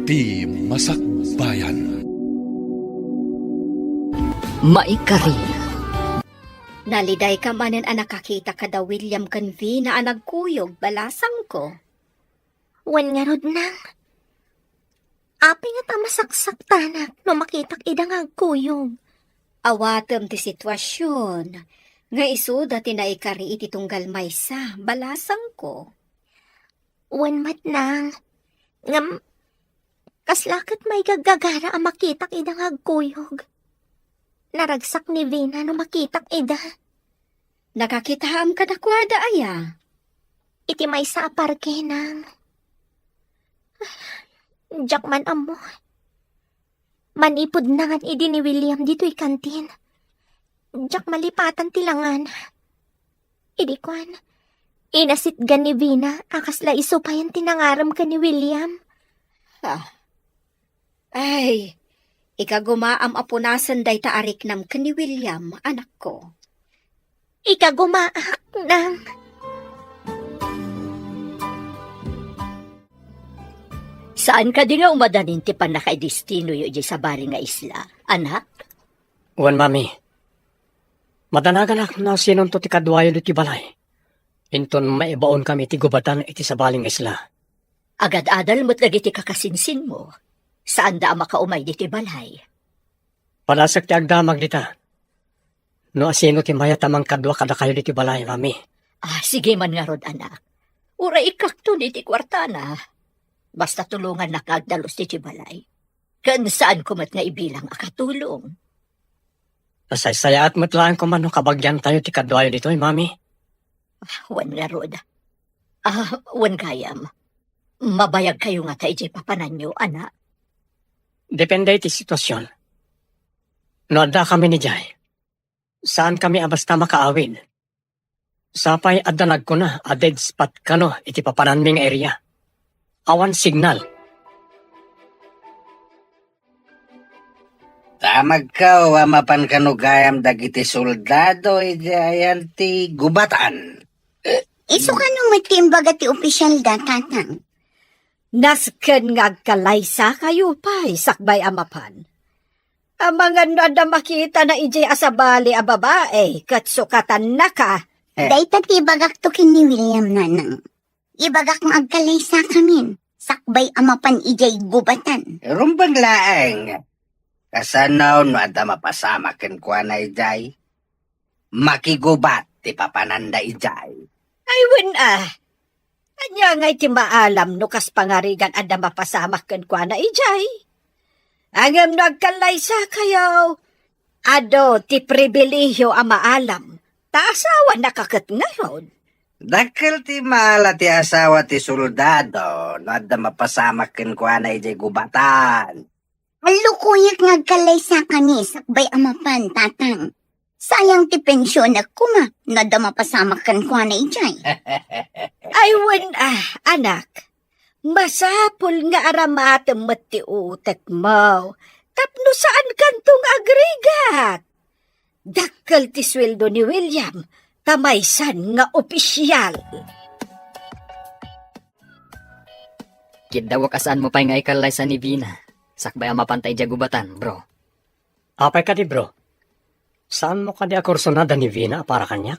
Ti Masakbayan. Maikari. Naliday ka manen ang nakakita ka da William Canvi na nagkuyog balasang ko. Wan nga rod nang. Api nga ta masaksak tanak no makitak idang agkuyog. Awatem ti sitwasyon. Nga iso dati na ikari iti tunggal maysa balasang ko. Wan mat nang. Ngam, kaslakit may gagagara ang makitak idang agkuyog. Naragsak ni Vina no makitak ida. Nakakitaam ka na kwada aya. Iti may sa aparke nang. Jack man amo. Manipod na nga idi ni William dito'y kantin. Jack malipatan tilangan. Idi kwan. Inasit gan ni Vina akasla iso pa yan tinangaram ka ni William. Ay, ikagumaam apunasan day taarik nam ka ni William, anak ko. Ikagumaak nang. Saan ka di nga umadanin ti panakaidistino yu di sa bari nga isla, anak? Wan, mami. Madanagan ak na sinon to ti kadwayo ti balay. Inton maibaon kami ti gubatan iti sa baling isla. Agad-adal mo't lagi ti kakasinsin mo. Saan da makaumay di ti balay? Palasak ti agdamag dita. No asino ti maya tamang kadwa kada kayo di ti balay, mami. Sige man nga rod, anak. Ura ikakto di ti kwartana. Basta tulungan na kagdalos ti balay. Kan saan kumat nga ibilang akatulong? Nasaysaya at matlaan ko man no kabagyan tayo ti kadwayo dito, mami. Wan nga rod. Wan kayam. Mabayag kayo nga tayo papanan nyo, anak. Depende iti sitwasyon. No adda kami ni Jay. Saan kami basta makaawid? Sapay adanag ko na a dead spot kano iti papananming area. Awan signal. Tamag ka o amapan kanugayam dagiti soldado ayan ti gubatan. Iso ka nung matimbag at ti opisyal da, tatang. Nasken nga agkalaysa kayo pa, sakbay amapan. Ang mga nada makita na ijay asabali a babae, katsukatan na ka. Day tatibagak to kin ni William nanang. Ibagak ng agkalaysa kamin. Sakbay amapan ijay gubatan. Rumbang laeng. Kasanaw no ada mapasama ken kwa na ijay. Makigubat ti papananda ijay. Ay, anya nga'y ti maalam no kas pangarigan ada mapasamak ken kwa na ijay. Angam nagkalaysa kayo. Ado ti pribilehyo a maalam. Taasawa nakakat ngayon. Dakkel ti mala ti asawa ti soldado no ada mapasama ken kwa na ijay gubatan. Alukuyak ngagkalaysa kani, sakbay amapan, tatang. Sayang ti pensyon na kuma, nadamapasamak kan kwa na ijay. Ay, anak. Masapul nga aramatem met ti utek mo. Tapno saan kantong agregat? Dakkel ti sweldo ni William, tamaysan nga opisyal. Kidawak asaan mo pa'y nga ikalay sa ni Vina. Sakbay ang mapantay dya gubatan, bro. Apay ka di, bro. Saan mo ka di akursunada ni Vina para kanya?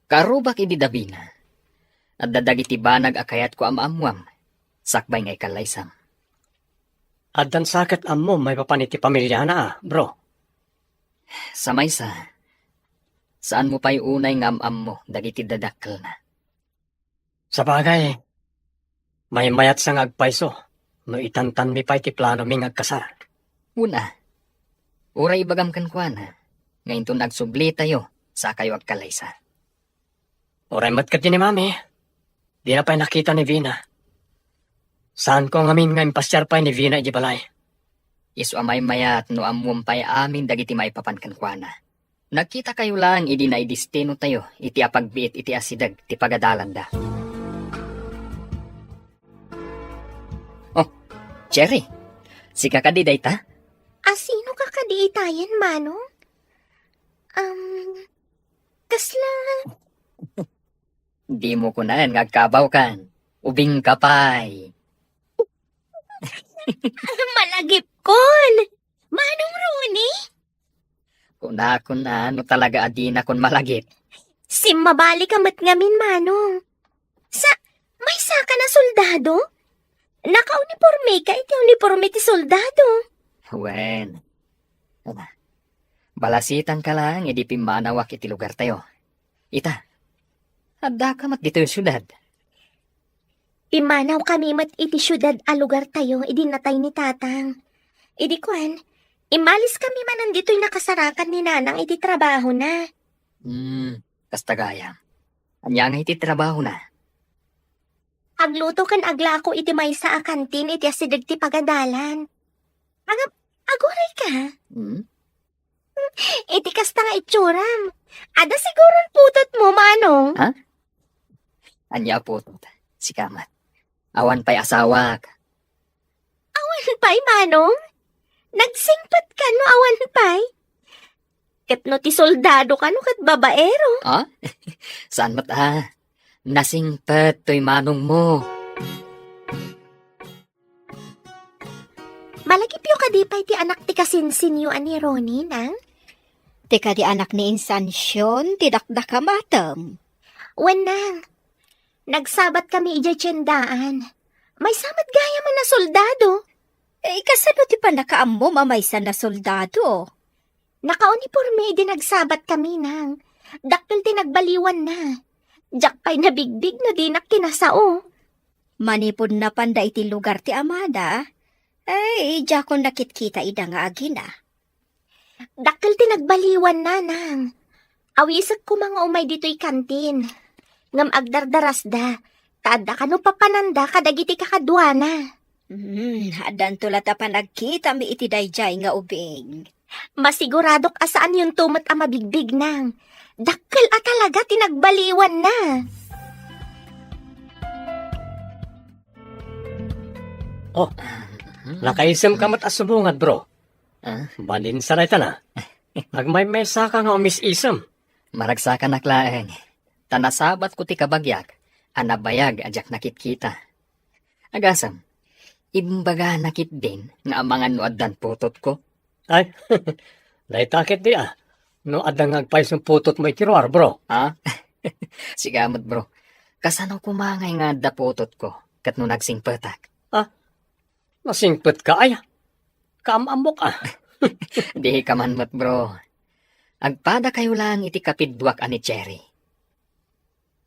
Karubak idi da Vina. At dadagiti banag akayat ko amamwam. Sakbay nga ikalay sam. Addan sakit mo may papaniti pamilya na, bro. Sa maysa, saan mo pa'y unay nga amam mo dagiti dadakkel na? Sa bagay, may mayat sang agpaiso. No itantan mi pa'y ti plano ming agkasal. Una, uray bagam kan kwa na. Ngayon to nagsubli tayo sa kayo agkalaysa. Oray mat ka ni mami. Di na pa'y nakita ni Vina. Saan ko ngamin nga impasyar pa'y ni Vina iji balay? Isu amay mayat no amwam pa'y amin dagiti maipapan kan kwa na. Nakita kayo lang idi na idistino tayo iti apagbiit iti asidag ti pagadalan da. Cherry, si kakadiday ta? Asino ka kadiitayan, manong? Kasla... Di mo kunan ngagkabaw kan. Ubing kapay. Malagip kon. Manong Rooney? Kuna no talaga adina kon malagip. Mabali ka ngamin, Manong. May saka na soldado? Naka-uniforme ka, iti uniforme ti soldado. Wen. Balasitan ka lang, edi pimanawak iti lugar tayo. Ita, adda ka mat dito yung syudad. Pimanaw kami mat iti syudad a lugar tayo, idi natay ni tatang. Idi kwan, imalis kami man nandito'y nakasarakan ni nanang iti trabaho na. Kastagaya. Anya nga iti trabaho na. Agluto kan aglako iti maysa a kantin iti asidag ti pagadalan. Aguray ka? Iti kasta nga itsuram. Ada siguro putot mo, Manong. Anya putot. Sikamat. Awan pa'y asawak. Awan pa'y, Manong? Nagsingpat ka no awan pa'y? Kat no ti soldado ka no kat babaero. Saan mat nasingpet to'y manong mo. Malagipyo ka di pa'y ti anak ti kasinsinyo ani Ronnie, nang? Tika di anak ni Insansyon, tidakdak ka matam. Wenang, nagsabat kami ija tiyendaan. May samat gaya man na soldado. Kasano ti pa nakaammo mamaysa na soldado? Naka-uniforme di nagsabat kami nang. Daktil ti nagbaliwan na. Diyak pa'y nabigbig no di nakinasao. Manipod na panda iti lugar ti Amada. Diya ko nakit-kita ida nga agina. Daktil ti nagbaliwan na nang. Awisag ko mga umay dito'y kantin. Ngam agdardaras da. Tada ka no papananda kadagiti kakadwana. Adan tulata pa nagkita mi iti dayjay nga ubing. Masiguradok asaan yung tumot ang mabigbig nang. Dakkel talaga tinagbaliwan na. Nakaisem ka mat asubungat, bro. Balin saray ta na. Agmay-maysa ka nga umis-isem. Maragsakan naklaeng. Tanasabat ko ti kabagyak. Anabayag ajak nakit-kita. Agasam, imbaga nakit din nga mga nuaddan putot ko. Ay, laytakit di No adang agpay sung putot mo ikiruar, bro. Sigamot bro. Kasano kumangay nga da putot ko kat no nagsingpetak. Nasingpet ka ay. Kaamamok Di ka man mat bro. Agpada kayo lang iti kapidwak ani Cherry.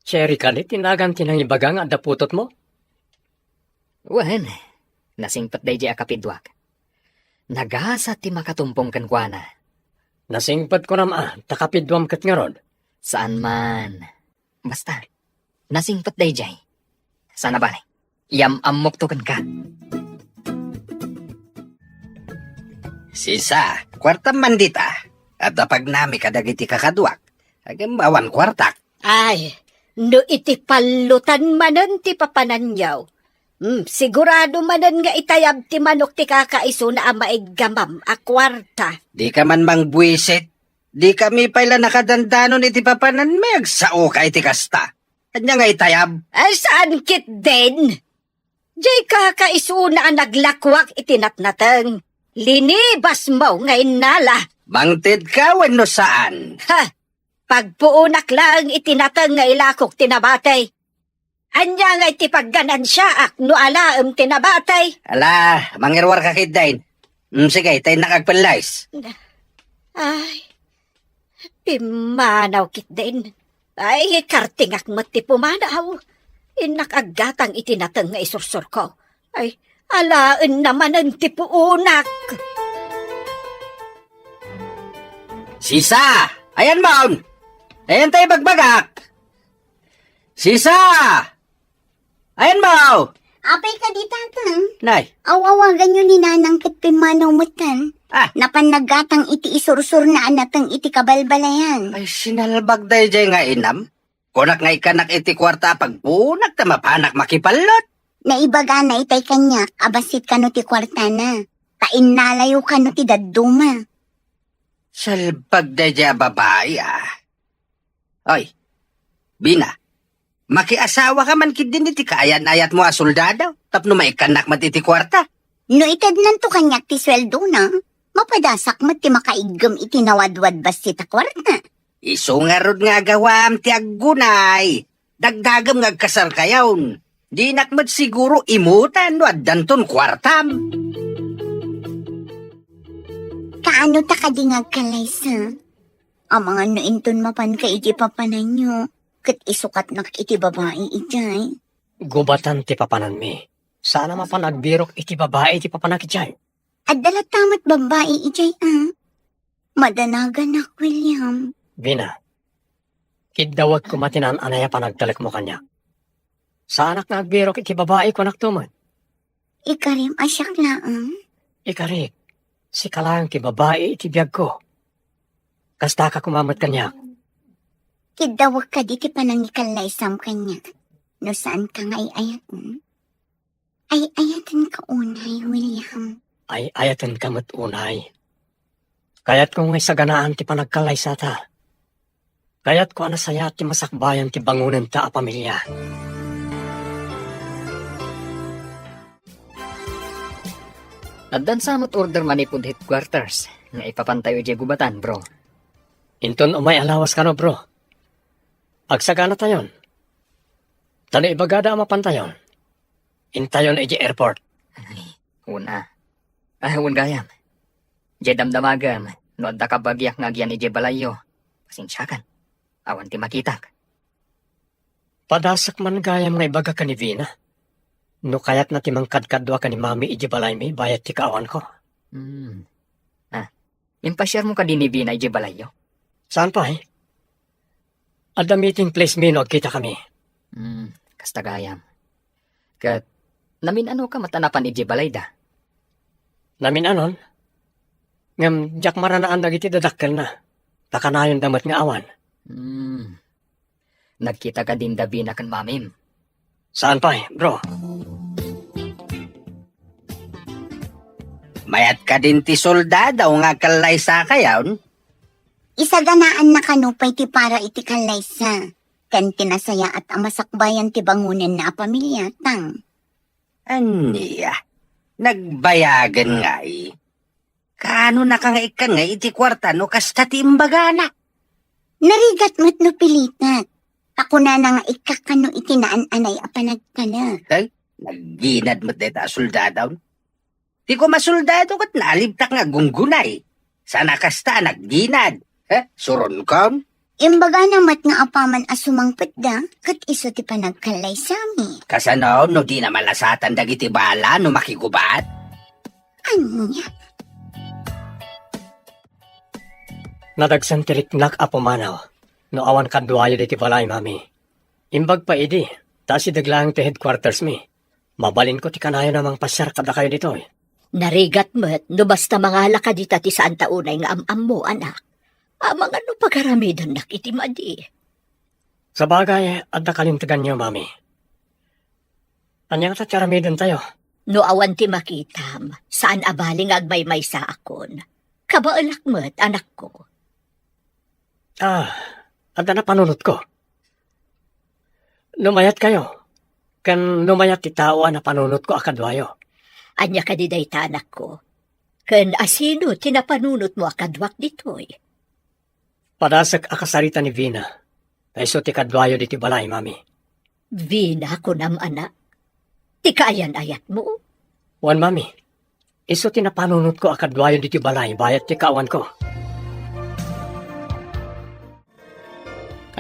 Cherry ka ni tinagan tinang ibaga nga da putot mo? Wen, nasingpet day di akapidwak. Nagasa ti makatumpong kankwana. Nasingpet ko naman, takapidwam kat nga rod. Saan man. Basta, nasingpet day jay. Sana ba ni? Yam-amok to ka. Sisa, kwarta man dita. At apag nami kadagiti kakadwak. Agam awan kwartak. Ay, no iti palutan manan ti papananyaw. Sigurado manan nga itayab ti manok ti kakaiso na amaig gamam a kwarta. Di ka man mang buwisit. Di kami pala nakadandanon iti papanan meg sao ka iti kasta. Anya nga itayab. Ay, saan kit din? Jay kakaiso na naglakwak itinatnateng. Linibas mo ngayon nala. Bangtid ka wenno saan? Pagpuunak lang itinateng nga ilakok tinabatay. Anya nga iti pagganan siya ak no alaem tinabatay. Ala, mangirwar ka kid dain. Sige, tayo nakagpalays. Ay, pimanaw kit din. Ay, kartingak mati pumanaw. Inakagatang itinateng nga isursur ko. Ay, alaan naman ang tipuunak. Sisa! Ayan maun! Ayan tayo bagbagak! Sisa! Ayan mo! Apay ka di tatang. Nay, Awawagan nyo ni nanang kat pimanaw mutan. Napanagatang iti isursur na anatang iti kabalbalayan. ay sinalbag dahi jay nga inam. Kunak nga ikanak iti kwarta pagpunak ta mapanak makipalot. Naibaga na itay kanya, abasit ka no ti kwarta na. Nalayo ka no ti dadduma. Salbag dahi jay babae Oy, Bina, makiasawa ka man kid din iti kaayan-ayat mo soldado. Tapno maikanak mat iti kwarta. No itad nanto kanyak ti sweldo na, mapadasak mo ti makaigam iti nawadwad bas ti takwarta. Iso nga rod nga gawam ti aggunay. Dagdagam nga kasar kayawn. Di nakmat siguro imutan no addanton kwartam. Kaano ta kadingag kalaysa? Ang mga nointon mapan ka iti papanan nyo, kat isukat nak iti babae ijay. Gubatan ti papanan mi. Sana mapanagbirok iti babae ti papanak ijay. At dala tamat babae ijay Madanagan nak, William. Vina, kidawag ko matinan anaya panagdalik mo kanya. Saanak nagbirok iti babae ko naktumod. Ikarim asyak laang. Ikarik, si kalang ti babae iti biyag ko. Kasta ka kumamat kanya. Kidawag ka di ti panangikalaysam kanya. No saan ka nga ayatan? Ay ayatan ka unay, William. Ay ayatan kamat unay. Kaya't kung may saganaan ti panagkalay sa ta. Kaya't ko anasaya ti masakbayan ti bangunan ta a pamilya. Addan samot order manipod headquarters nga ipapantayo di gubatan, bro. Inton umay alawas ka no, bro. Agsagana tayon. Tano ibagada ang mapantayon. Intayon iji airport. Una. Un gayam. Di damdamagam, no adda ka bagyak nga agyan iji balayo. Pasensyakan. Awan ti makitak. Padasak man gayam nga ibaga ka ni Vina. No kayat na timangkadkadwa ka ni Mami iji balay mi bayat ti kaawan ko. Impashare mo ka din ni Vina iji balayo. Saan pa eh? At the meeting place mi no kita kami. Kasta gayam. Kat, namin ano ka matanapan iji balay da? Namin anon? Ngam jak maranaan dagiti dadakkel na. Takanayon damat nga awan. Nagkita ka din da Vina kan mamim. Saan pa eh, bro? Mayat ka din ti soldado nga kalaysa kayawn. Isaganaan na kanupay ti para iti kalaysa. Kan tinasaya at amasakbayan ti bangunan na pamilya, tang. Aniya, nagbayagan nga eh. Kaano na ka nga ikan nga iti kwarta no kasta ti imbagana? Narigat mo't no pilitat. Ako na nga ikakano itinaan-anay apanagkana. Nagginad mo't deta soldadaw. Di ko masoldado kat naalibtak nga gunggunay. Sana kasta nagginad. Suron kam? Imbaga namat nga apaman asumangpet da, kat iso ti panagkalay sami. Kasanaw no di na malasatan dagiti bala no makigubat. Anya? Nadagsan tiriknak apumanaw. No awan kadwayo diti balay, Mami. Imbag pa idi, tasi daglang ti headquarters mi. Mabalin ko ti kanayo namang pasyar kada kayo dito eh. Narigat mo't no basta mga lakadita ti saan taunay nga amam mo, anak. Amang ano pagaramidon nakiti madi. Sa bagay, at nakalintigan niyo, Mami. Anyang tatyaramidon tayo. No awan ti makitam, saan abaling agmay-may sa akon. Kabaalak mo't, anak ko. At na panunot ko. Lumayat kayo. Kan lumayat ti tao na panunot ko akadwayo. Anya ka diday ta, anak ko. Kan asino tinapanunot mo akadwak ditoy. Padasak akasarita ni Vina. Taiso ti kadwayo diti balay, Mami. Vina ko nam, anak. Ti kayan-ayat mo. Wan, Mami. Iso tinapanunot ko akadwayo diti balay, bayat ti kawan ko.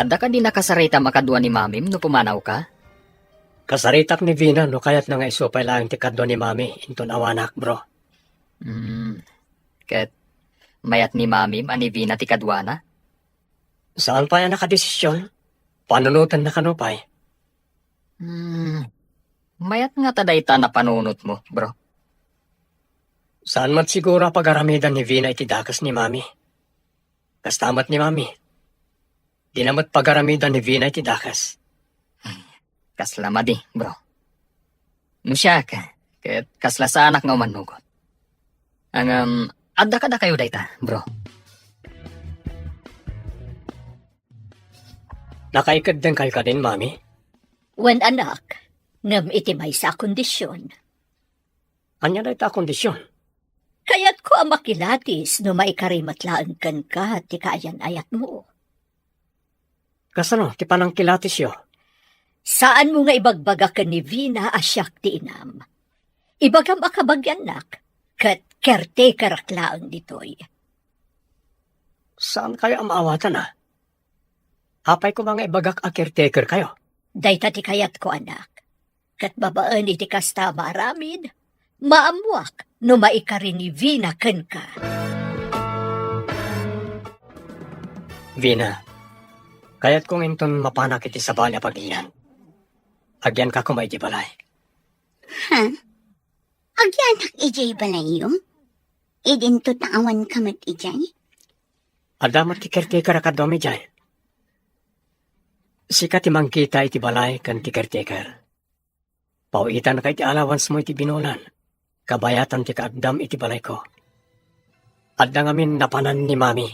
Adda ka din nakasarita makadwa ni mamim no pumanaw ka? Kasaritak ni Vina no kayat na nga isupay lang ti kadwa ni Mami, inton awanak, bro. Ket mayat ni mamim ani Vina ti kadwa na? Saan pa yan nakadesisyon? Panunutan na kanupay. Mayat nga tadayta na panunot mo, bro. Saan mat siguro pagaramidan ni Vina iti dakas ni Mami? Kastamat ni Mami. Di namat pagaramidan ni Vina iti dakas. Kasla madi, bro. No siya ka, ket kasla sa anak nga umanugot. Ang adda ka da kayo dayta, bro. Nakaikad din kayo ka din, Mami? Wen anak, ngam iti may sa kondisyon. Anya na ita kondisyon. Kaya't ko ang makilatis no maikarimatlaan kan ka ti kaayan ayat mo. Kasano, ti panang kilatis yo. Saan mo nga ibagbaga ka ni Vina asyak ti inam? Ibagam akabagyan nak, kat caretaker aklaang ditoy. Saan kayo ang maawatan na? Hapay ko mga ibagak a caretaker kayo. Dayta ti kayat ko anak, kat babaan iti kasta maaramid, maamuak no maikari ni Vina kan ka. Vina, kaya't kung inton mapanak iti sa balya pag-iyan. Agyan ka kumay di balay. Ha? Agyanak ijay balayo? Idin to taawan kamat ijay? Adamat ti caretaker akadomi jay. Sika ti mangkita iti balay kan ti caretaker. Pauitan ka iti allowance mo iti binulan. Kabayatan ti kaagdam iti balay ko. Adda ngamin napanan ni mami.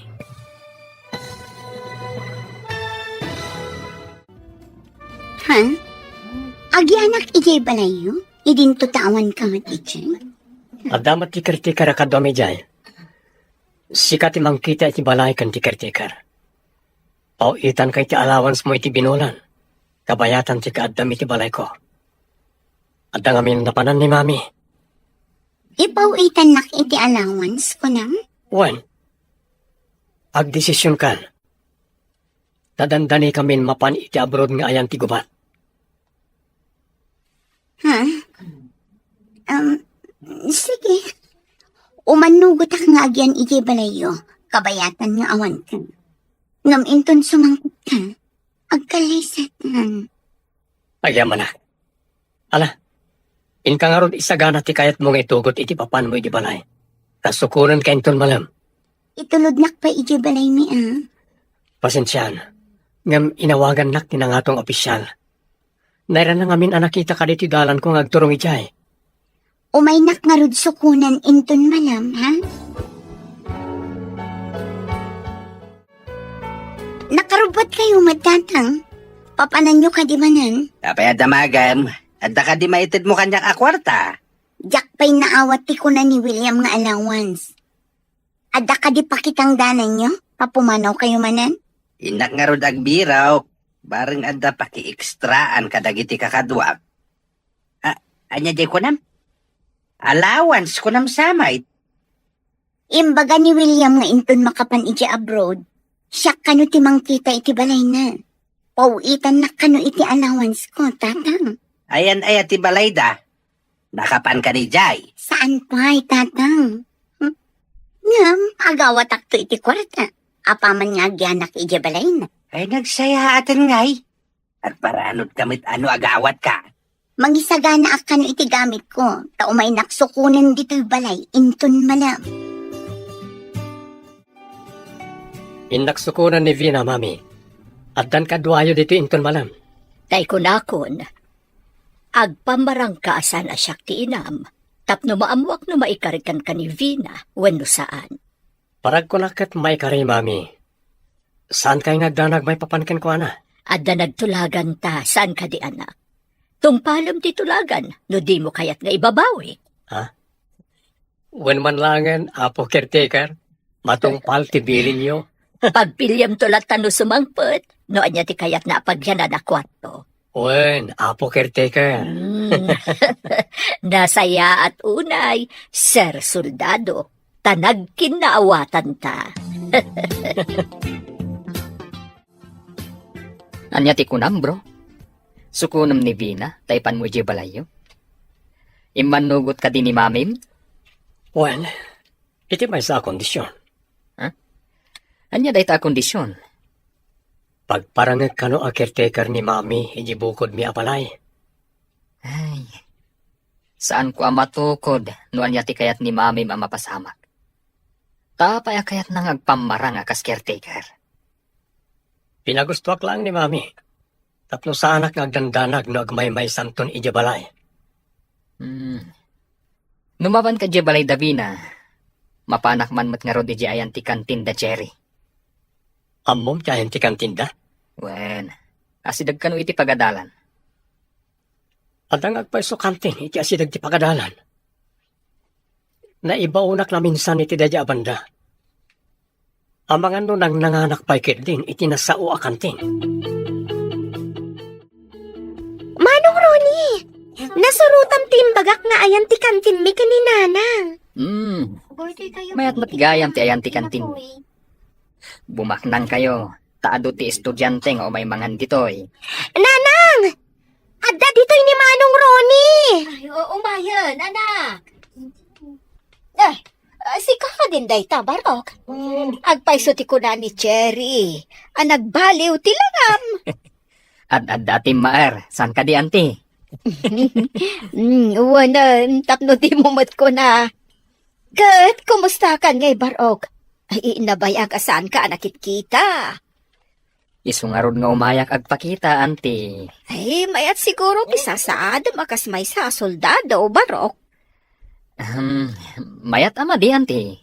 Ha? Agyanak ijay balayo? Idin to taawan kamat ijay? Adamat ti caretaker akadomi jay. Sika ti mangkita iti balay kan ti caretaker. Pauitan ka iti allowance mo iti binulan. Kabayatan ti kaagdam iti balay ko. Adda ngamin napanan ni mami. Ipawitan nak iti allowance ko nang? Wen, agdesisyon kan. Dadandani kami mapan iti abroad nga ayan ti gubat. Ha? Sige. Umanugot ak nga agyan ijay balayo. Kabayatan nga awan ka. Ngam inton sumangkot ka. Agkalaysatan. Agyaman na. Ala, inka nga ron isagana ti kayat mo nga itugot iti papan mo iti balay. Kasukuran ka inton malam. Itulod nak pa ijay balay mi Pasensyan. Ngam inawagan nak tinangatong opisyal. Nairan na ngamin anak kita ka dito dalan kong agturong ijay. Umay nak nga rod sukunan inton malam, ha? Nakarubot kayo matatang. Papanan nyo ka di manan? Apay adamagam, adda ka di maitid mo kanyak akwarta. Jack pa'y naawat ti ko na ni William nga allowance. Adda ka di pakitang danan nyo? Papumanaw kayo manan? Inak nga rod agbiraw, baring adda paki-ekstraan kadagiti kakadwak. Anya di ko nam? Allowance ko nam samay. Imbaga ni William nga inton makapan iti abroad. Siya kano ti mangkita iti balay na. Pauitan na kano iti allowance ko, tatang. Ayan ay ati balayda. Nakapan ka ni Jai. Saan pa, tatang? Ngam, agawat akto iti kwarta. Apaman nga agyanak iti balay na. Ay nagsaya atan ngay. At paranod kamit ano agawat ka. Mangisagana ak kano iti gamit ko. Taumay naksukunan dito'y balay, inton malam. Inaksukuran ni Vina, mami. Addan kadwayo dito inton malam. Tay kunakon, agpamarang kaasan asyak ti inam, tapno maamuak no maikarikan ka ni Vina, wenno saan. Parag ko nakat may kari, mami. Saan kayo nagdanag may papankin ko, ana? Adda nagtulagan ta, saan ka di anak? Tungpalam ti tulagan, no di mo kayat nga ibabawi. Wen man langan, apo caretaker. Matungpal ti bilin nyo. Pagpilyam tulatan no sumangpet, no anya ti kayat na pagyanan na kwarto. Wen, apo caretaker. Nasaya at unay, Sir Soldado, tanag kinaawatan ta. Anya ti kunam, bro? Sukunam ni Vina, taypan mo di balayo. Imanugot ka din ni mamim? Wen, iti may sa kondisyon. Anya day ta kondisyon? Pagparangag kano a caretaker ni mami, hindi bukod mi apalay. Ay, saan ko matukod no anya ti kayat ni mamim ang mapasamak? Tapay kayat nang agpamarang akas caretaker. Pinagustuak lang ni mami. Tapno sa anak ngagdandanag no agmay-may santon ijabalay. Numaban ka jabalay Davina, mapanak man mat nga rod iji ayan ti kantin da cherry. Ammom tiyahin ti kantinda. Wen, asidag ka no iti pagadalan. At ang agpaiso kantin, iti asidag ti pagadalan. na ibaunak na minsan iti dadya banda. Ang mga nang nanganak pa din itinasao akantin. Manong Ronnie, nasurutam timbagak nga ayan ti kantin mi kaninanang. Mayat matigayam ti ayan ti kantin. Bumaknang kayo. Taado ti estudyante nga o may mangan ditoy. Nanang! Adda dito'y ni Manong Ronnie! Ay, umayan, anak. Eh, si kakadin day tabarok. Agpaiso ti kuna ni Cherry. Ang nagbaliw ti langam. At dati maar, san ka di anti? Wana, tapno ti mumat ko na. Kat, kumusta ka ngay barok? Ay, inabayag asan ka nakit kita. Isungarod nga umayak agpakita, anti. Ay, mayat siguro ti sasaad makas may sa soldado barok. Mayat ama di, anti.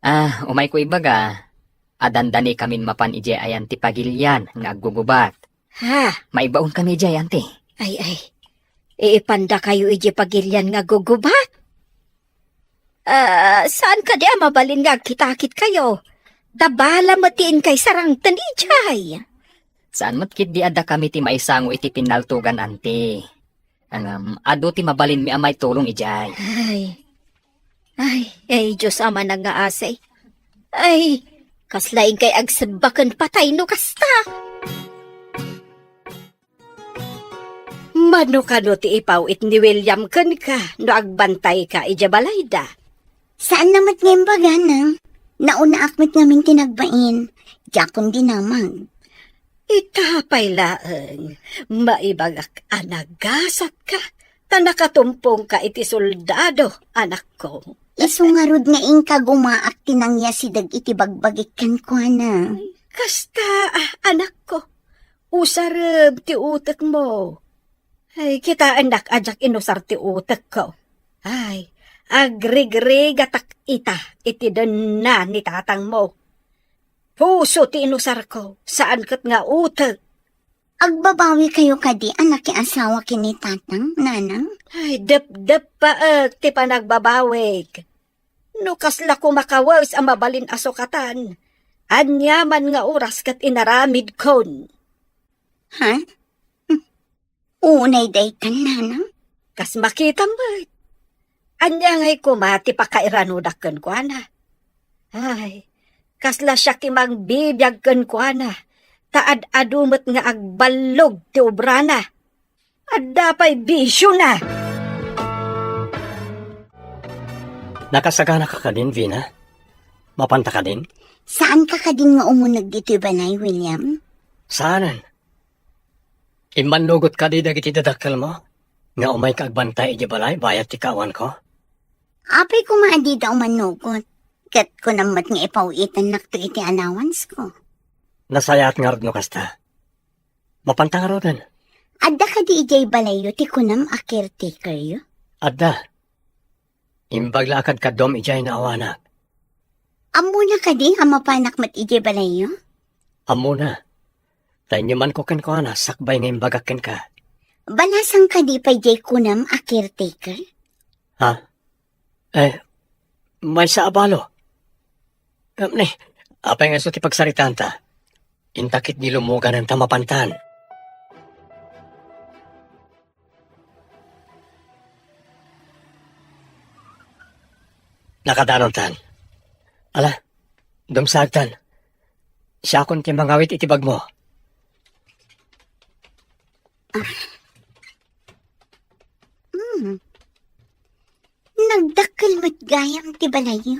Ah, Umay ko ibaga. Adandani kamin mapan ije ayan ti pagilyan nga aggugubat. ha, Maibaon kami ije, anti. ay. Iipanda kayo iji pagilyan nga gugubat. Saan ka di mabalin nga kitakit kayo? Dabala matiin kay sarang tanijay. Saan matkit di ada kami ti maisango iti pinaltugan, anti. Ado ti mabalin mi amay tulong ijay. Ay, Diyos ama nang ngaasay. Ay, kaslaing kay agsabakan patay no kasta. Mano ka no ti ipawit ni William kan ka no agbantay ka ija balayda. Saan namat ngayon baga nang? Nauna akmet ngamin tinagbain. Jakon din naman. Itapay laeng, maibagak anagasat ka, tanakatumpong ka iti soldado, anak ko. Isungarod nga ingka gumaak tinangya si dag iti bagbagikan ko na. Kasta, anak ko, usarab ti utak mo. Ay, kita anak ajak inusar ti utak ko. Ay, agrig-rig atak iti na ni tatang mo. Puso ti inusar ko, saan kat nga utak. Agbabawi kayo kadi anak ki asawa kini tatang, nanang? Ay, dep-dep pa ti panagbabawig. No kasla ko makawas ang mabalin asukatan. Anyaman nga oras kat inaramid kon. Ha? Unay daytan, nanang? Kas makita mo. Anya ngay kumati pa kairanudakan ko na. Ay, kasla siya kimang bibiyagkan ko na. Taad adumat nga agbalog ti obrana. Adda pa'y bisyo na. Nakasagana ka din, Vina? Mapanta ka din? Saan ka kadin nga umunag dito banay, William? Saanan? Imbanlugot ka di dagiti dadakkel mo? Nga umay kaagbantay iji balay, bayat ti kawan ko? Apay ko maadi daw manugot. Kat ko namat nga ipawitan nakto iti allowance ko. Nasayat nga rod no kasta. Mapanta nga rodan. Adda ka di ijay balayo ti kunam a caretaker yo? Adda. Imbaglakad ka dom ijay na awanak. Amo na ka di nga mapanak mat ijay balayo? Amo na. Tayo man ko ken ko na, sakbay nga imbagakin ka. Balasang ka di pa ijay kunam a caretaker? Ha? May sa abalo. Apay nga so ti pagsaritan ta. Intakit ni lumugan ng tamapantan. Nakadanon tan. Ala, dumsagtan. Siya akong ti mangawit itibag mo. Nagdakkel mat gayam ti balayo.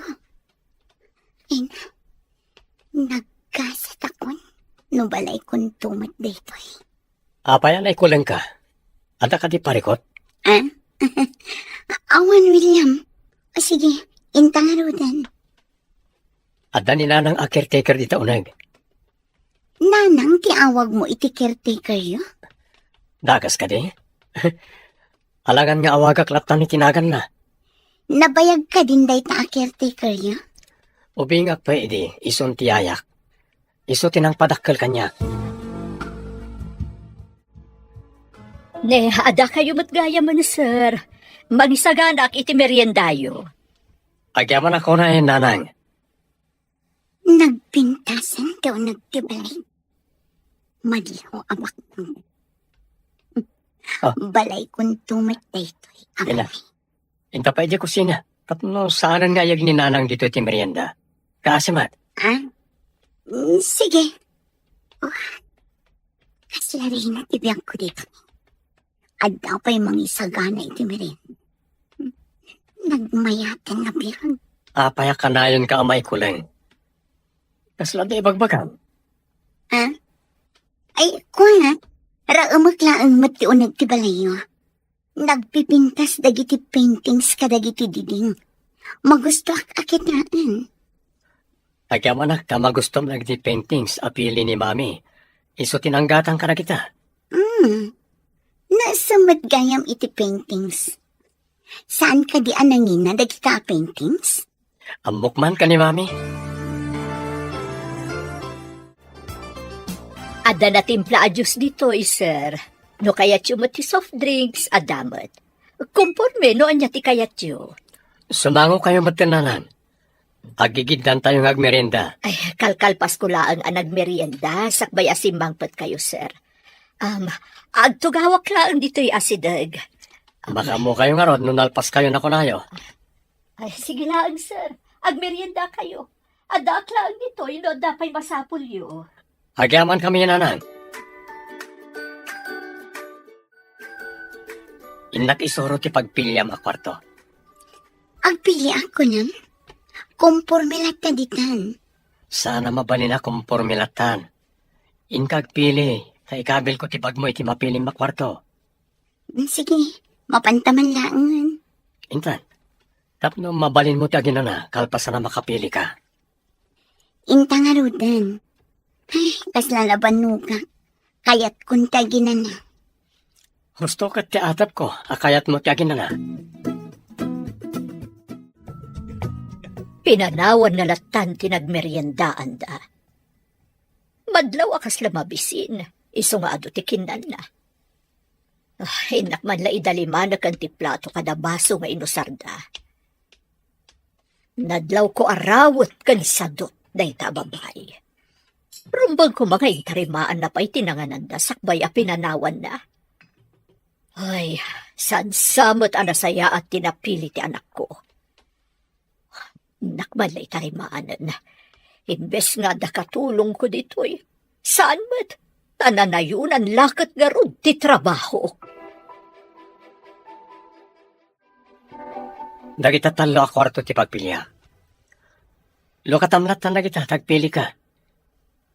Nagkasat akon. No balay kon tumat ditoy. Apay alay kulang ka. Ada ka di parikot? Awan, William. Sige, intangarudan. Ada ni nanang a caretaker dita unag. Nanang, tiawag mo iti caretaker yo? Dagas ka di? Alangan nga awagak laptan ni tinagan na. Nabayag ka din day ta a caretaker yo? Ubingak pa idi, ison tiyayak. Iso tinang padakkel kanya. Ne, ada kayo matgaya man, sir. Mangisaganak iti meriendayo. Agyaman ako na nanang. Nagpintasan daw nagtibalay. Madiho amak mo. Ah. Balay kong tumatay to'y Ina. amay. Inta pa iti kusina. Tapno saanan nga yag ni nanang dito iti merienda. Kaasimat. Ah? Sige. Oh. Kaslari na tibiyang ko dito. At daw pa'y mangisagana iti merin. Nagmayatan na birang. Apaya kanayon ka amay kulang. Kasla da ibagbagan. Ah? Ay, kuha. Raamaklaan mati o nagtibalayo. Nagpipintas dagiti paintings kadagiti diding. Magusto akit naan. Agyaman ka magustom nagdi paintings apili ni mami. Iso tinanggatan ka na kita. Nasamad gayam iti paintings. Saan ka di anangin na dagita paintings? Amok man ka ni mami. Ada na timpla a juice dito, sir. No kayat yu ti soft drinks, adamat. Kumporme no anya ti kayat yu. Sumango kayo matinanan. Agigiddan tayong agmerenda. Ay, kalkalpas ko laang anag merienda, sakbay asimbang pat kayo, sir. Agtugawak laang dito'y asidag. Makamo kayo nga rod, nunalpas kayo na kunayo. Ay, sige laang, sir. Agmerienda kayo. Adak laang dito'y no dapay masapul yu. Agyaman kami nanan. Inak isuro ti pagpilyam a kwarto. Agpili ako nam. Kumporme lata ditan. Sana mabalin akong formilatan. Inkag pili, sa ikabil ko ti pag mo iti mapiling makwarto. Sige, mapantaman laangan. Intan, tapno mabalin mo ti aginana, kalpasan na makapili ka. Intang arudan. Ay, kaslalaban nuga. Kayat kunta ginana. Gusto ka ti atap ko, akayat mo ti aginana. Pinanawan na latan tinagmeriendaan da. Madlaw akas lamabisin, iso nga ado ti kinan na. Hinak man la idaliman na kanti plato kada baso nga inusarda. Nadlaw ko arawat kanisadot na itababay. Rumbang ko mga intarimaan na pa'y tinanganan da sakbay a pinanawan na. Ay, saan samot anasaya at tinapili ti anak ko. Nakman na itarimaanan. Imbes nga da katulong ko dito'y. Saan mat? Tananayunan lakat nga rod ti trabaho. Dagita talo a kwarto ti pagpilya. Lokatamlat na kita, tagpili ka.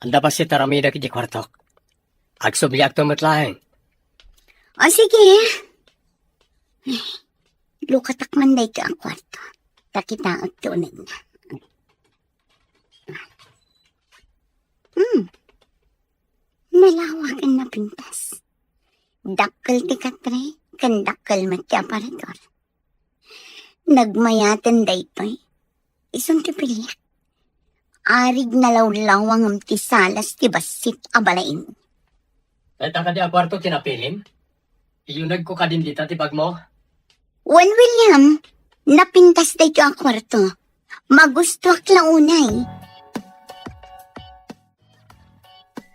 Anda ba si taramida ki di kwartok? Agsubliak tumatlaeng. O sige. Ay, lukatakman na ito ang kwarto. Takita at tunay na. Nalawakan na pintas. Dakkel ti katre, kan dakkel mati aparador. Nagmayatan da ito'y. Isang ti pilyak. Arig na lawlawang am ti salas ti basit abalain. Kahit ang kadi a kwarto tinapilim? Iyunag ko kadin dita ti pag mo? Wan William, napintas da ito ang kwarto. Magusto ak launay.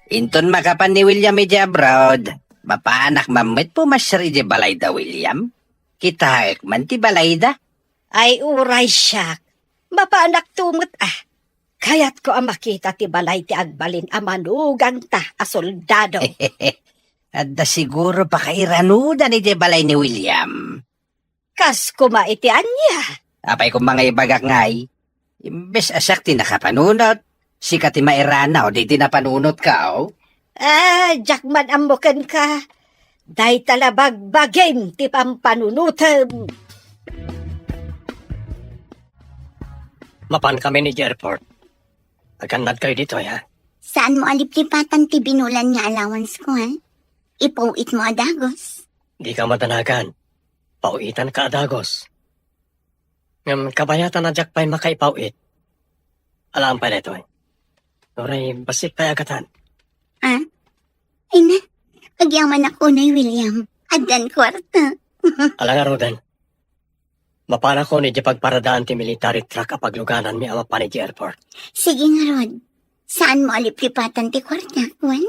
Inton makapan ni William iti abroad. Mapaanak mamit po masyari di balayda, William. Kita man ti balayda. Ay uray siya. Mapaanak tumot Kayat ko ang makita ti balay ti agbalin amanugang ta a soldado. Adda siguro pa kairanudan iti balay ni William. Kas kumaitian niya. Apay kung mga ibagak ngay. Imbes asak ti nakapanunot. Sika ti mairana o di ti napanunot ka o. Jakman amukan ka. Day talabag bagim ti pampanunutan. Mapan kami ni airport. Agkanad kayo dito, ya? Saan mo aliplipatan ti binulan nga allowance ko, ha? Ipauit mo adagos. Di ka madanagan. Pauitan ka adagos. Ngam kabayatan na jakpay makaipauit. Alam pa nito, eh. Noray, basit pa agatan. Ha? Ay na, kagyaman ako na William. Adan kwarta. Alang arudan. Mapana ko ni di pagparadaan ti military truck apagluganan mi ama pa ni di airport. Sige nga, Rod. Saan mo aliplipatan ti kwarta, Kwan?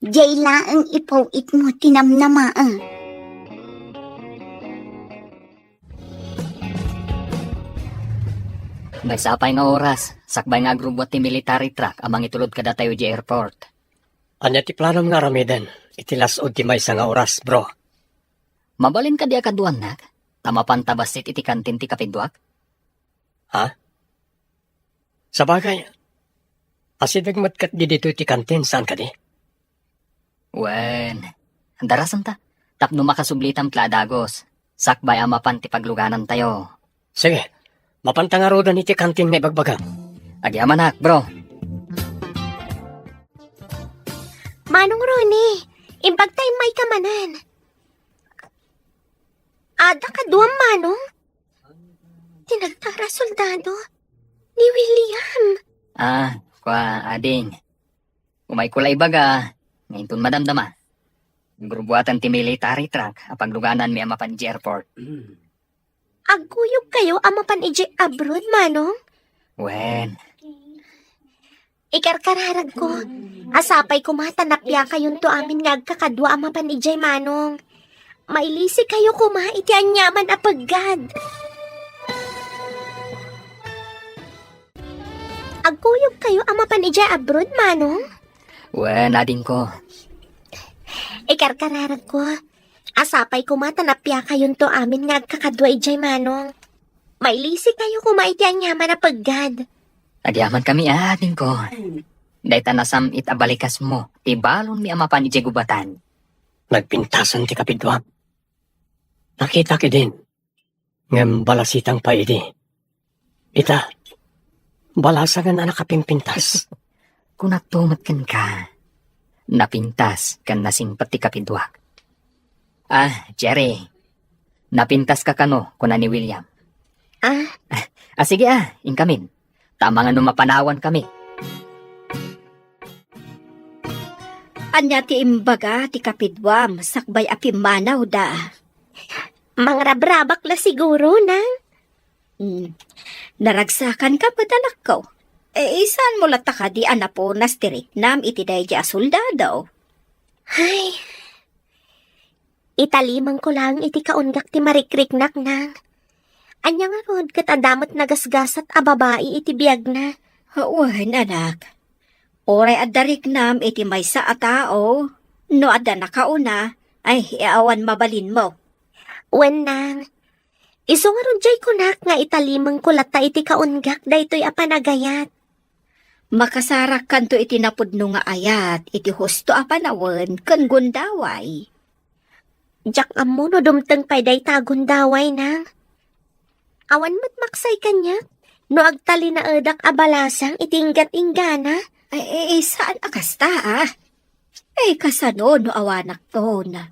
Jay laang ipawit mo tinamnamaa. May sapay nga oras, sakbay nga agrubot ti military truck amang itulod kada tayo di airport. Anya ti planom nga ramiden, itilasod ti may nga oras, bro. Mabalin ka di akaduan nak? Tamapan tabasit iti kantin ti kapindwak? Sa bagay, asidag matkat di dito ti kantin, saan ka di? Wen, darasan ta. Tapno makasublitam tladagos. Sakbay amapan ti pagluganan tayo. Sige, mapantangarodan iti kantin may bagbagang. Agyaman nak, bro. Manong Ronnie, impagtay may kamanan. Ada ka duwang manong? Tinagtara soldado ni William. Ading. Umay kulay baga, ngayon tun madamdama. Grubuatan ti military truck, apagluganan mi amapan di airport. Aguyog kayo amapan ije abroad, manong? Wen, Ikarkararag ko. Asapay kumatanapya kayon to amin nga agkakadwa amapan ije, manong. Mailisi kayo kuma iti anyaman apagad. Aguyog kayo amapan ije abroad, manong? ading ko. Ikarkararag ko. Asapay kumatanapya kayon to amin nga agkakadwa ije, manong. Mailisi kayo kuma iti anyaman apagad. Agyaman kami ading ko. Dahita nasam itabalikas mo, tibalon mi amapan ije gubatan. Nagpintasan ti kapidwa. Nakita ki din. Ngem balasitang pa idi. Ita, balasagan anak kapimpintas. Kung natumat ka, napintas kan nasing pati kapidwak. Jerry, napintas ka kano kuna ni William. Sige inkamin. Tama nga mapanawan kami. Anya ti imbaga ti kapidwam, sakbay apimanaw da. Mangrabrabak la siguro na. Naragsakan ka pa anak ko. Saan mo lata ka di anapo nas tirik nam iti day di soldado? Ay, italimang ko lang iti kaunggak ti marikriknak nang. Anya nga rod katadamot nagasgasat a babae iti biyag na. Wen anak. Oray adarik nam iti maysa a tao. No adda nakauna, ay iawan mabalin mo. Wen nang. Iso nga rod jay kunak nga italimang ko lata iti kaunggak daytoy a panagayat. Makasarak kanto iti napudno nga ayat, iti husto a panawen ken gundaway. Jak ammo no dumteng pay day tagundaway nang. Awan matmaksay kanya, no agtali na edak abalasang itinggat-inggana. Saan akasta kasano no awanak to na.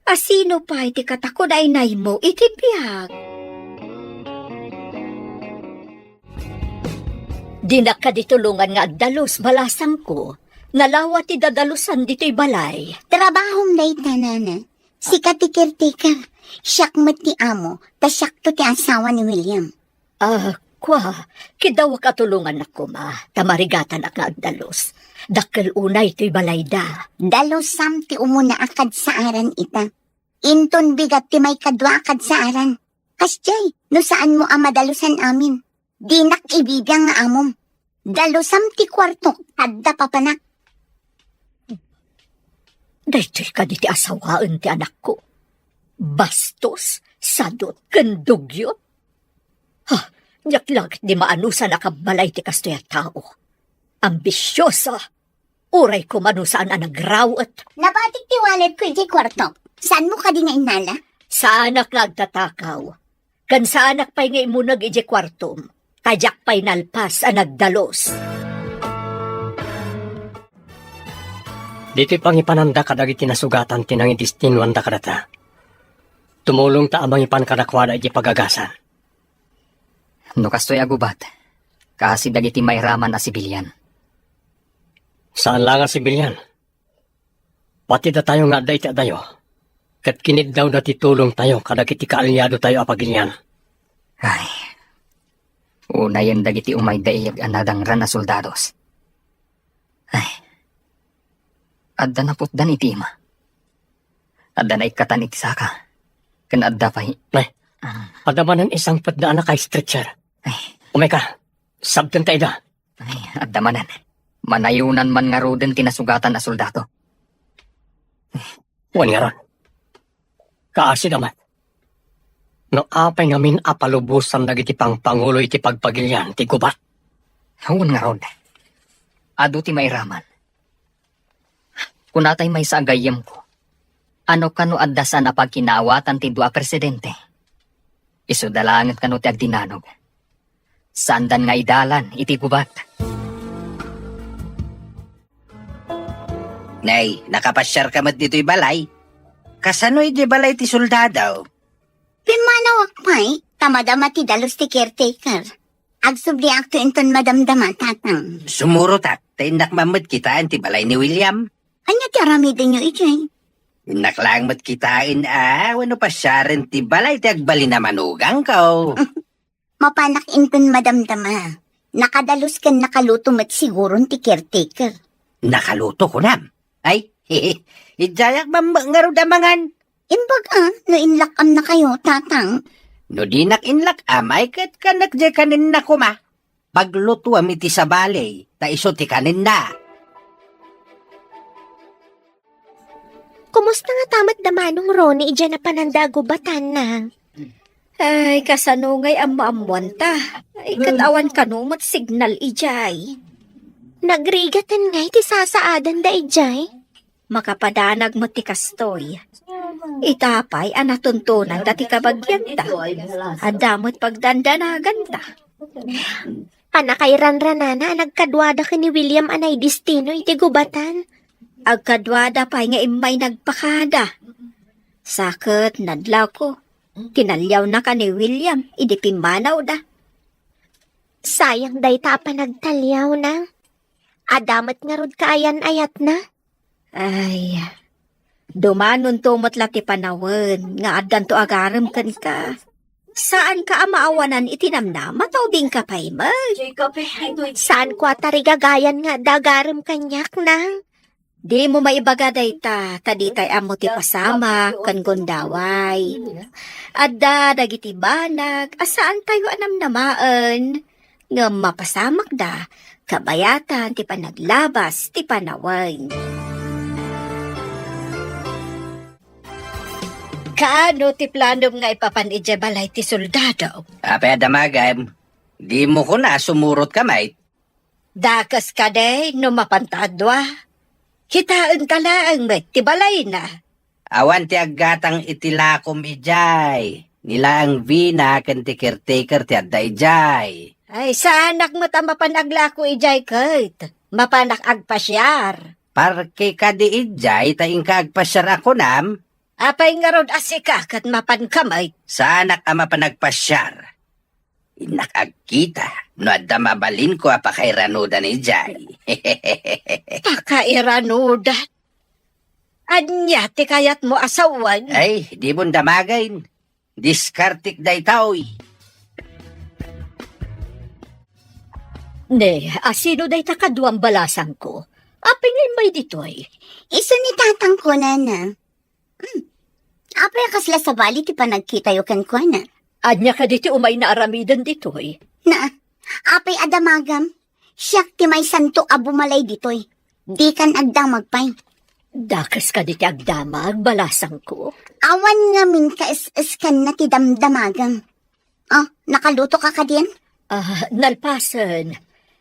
Asino pa iti katakunay mo iti biyag? Dinak ka ditulungan nga agdalos balasang ko. Nalawat ti dadalusan dito'y balay. Trabahong day tanana. Sikat ti caretaker. Siyak mat ti amo. Ta siyak to ti asawa ni William. Kidaw katulungan ako ma. Tamarigatan ak nga agdalos. Dakkel unay to'y balay da. Dalosam ti umuna akad sa aran ita. Inton bigat ti may kadwa akad sa aran. Kasjay, no saan mo amadalusan amin? Dinak ibibiyang nga amom. Dalosam ti kwarto, kadda papanak. Daytoy ka di ti asawaan ti anak ko. Bastos, sadot, kandugyot. Nyaklag di maanusa nakabalay ti kastoy at tao. Ambisyosa, uray ko manusaan ang nagrawat. Nabatik ti wallet ko iti kwarto. Saan mo ka di nga inala? Sa anak nagtatakaw. Kan sa anak pa'y nga imunag iti kwartom. Tajak pa'y nalpas ang nagdalos. Dito'y pangipananda kadag iti nasugatan tinang idistinwan da kadata. Tumulong ta amang ipan kadakwada iti pagagasan. No kastoy agubat, kasi dagiti mayraman na sibilyan. Saan lang nga sibilyan? Pati da tayo nga day ti adayo. Kat kinid daw na titulong tayo kadag iti kaalyado tayo apagilyan. Ay, una yan dagiti umay daiyag anadang ran na soldados. Ay, adda na putdan itima. Adda na ikatanik saka. Kan adda pa Padamanan isang padaan na kay stretcher. Umay ka, sabtan tayo da. Ay, adda manan. Manayunan man nga roden tinasugatan na soldado. Wan nga ron. Kaasi naman. No apay ngamin apalubusan na iti pang pangulo iti pagpagilyan ti gubat. Hawon nga rod. Ado ti mairaman. Kunatay may sa agayem ko. Ano kano adda sa napagkinaawatan ti dua presidente. Isudalangat kano ti agdinanog. Sandan nga idalan iti gubat. Nay, nakapasyar ka mat dito'y balay. Kasano'y di balay ti soldado? Pimanawak pa'y, tamadama ti dalos ti caretaker. Agsubli akto inton madamdama, tatang. Sumuro tat, tindak mamad kitaan ti balay ni William. Anya ti aramidin nyo, ijay? Naklang mat kitain wano pasyarin ti balay ti agbali na manugang ko. Mapanak inton madamdama. Nakadalos kan nakaluto mat siguron ti caretaker. Nakaluto ko nam. Ay, ijayak mamangaro damangan. Imbaga, no inlakam na kayo, tatang. No di nakinlak amay kat kanak di kanin na kuma. Pagluto amiti sa balay, ta iso ti kanin na. Kumusta nga tamat damanong Ronnie ija na panandago batan na? Ay, kasanungay ang maamuan ta. Ay, katawan kanumot signal ijay. Nagrigatan nga iti sasaadan da ijay. Makapadanag mo ti kastoy. Itapay anatuntunan dati kabagyan ta. Adamot pagdandanagan ta. Anakay ranranana nagkadwada ka ni William anay destino iti gubatan. Agkadwada pa'y nga imay nagpakada. Sakit nadlaw ko. Kinalyaw na ka ni William, idipimanaw da. Sayang day ta pa nagtalyaw na. Adamat nga rod kaayan ayat na. Ay, dumanon tumot lati panawan, nga addan to agaram kan ka. Saan ka amaawanan itinamna, matawding ka pa'y mag. Saan ko atarigagayan nga dagaram kanyak na. Di mo maibaga day ta, taditay amo ti pasama, kan gondaway. Adda, dagiti banag, asaan tayo anamnamaan. Nga mapasamak da, kabayatan, ti panaglabas, ti panaway. Kaano ti planom nga ipapanidya balay ti soldado? Apay adamagam, di mo ko na sumurot kamay. Dakas ka day, no mapantadwa. Kitaan ka lang, met, ti balay na. Awan ti aggatang itilakom ijay. Nila ang vina kan ti caretaker ti adda ijay. Ay, saanak mo ta mapanagla ko ijay, Kurt. Mapanak agpasyar. Parke ka di ijay, taing ka agpasyar ako nam. Apay nga rod asika kat mapankamay. Saanak ama panagpasyar. Inakagkita, no adda mabalin ko apakay ranudan ijay. Pakairanudat. Anya, ti kayat mo asawan. Ay, di mo damagain. Diskartik day taoy. Ne, asino day takaduang balasan ko. Apingin may ditoy. Iso ni tatang ko na. Apay kasla sa bali ti panagkita yu kan ko na. Anya ka diti umay na aramidan ditoy. Na, apay adamagam. Siyak ti may santo abumalay ditoy. Di kan agdamag pay. Dakas ka diti agdamag, balasan ko. Awan nga min ka is-iskan na ti damdamagang. Oh, nakaluto ka diyan? Nalpasan.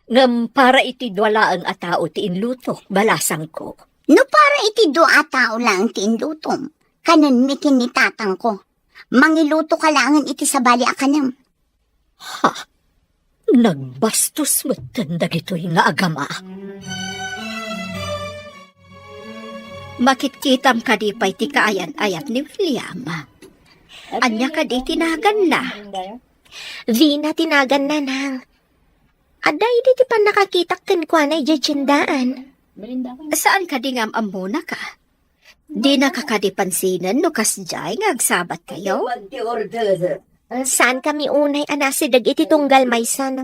Ngam para iti dwala ang atao ti inluto, balasan ko. No para iti doa tao lang ti indutom. Kanan mikin ni tatang ko. Mangiluto ka langan iti sa bali akanam. Ha? Nagbastos mo tanda gito'y nga agama. Makitkitam ka di pa'y ti kaayan-ayat ni William. Anya ka di tinagan na. Vina tinagan na nang. Aday di ti pa nakakitak kan kwa na ijajindaan. Saan ka di ngam amuna ka? Di nakakadipansinan no kasjay nga agsabat kayo? Saan kami unay anasidag iti tunggal maysa na?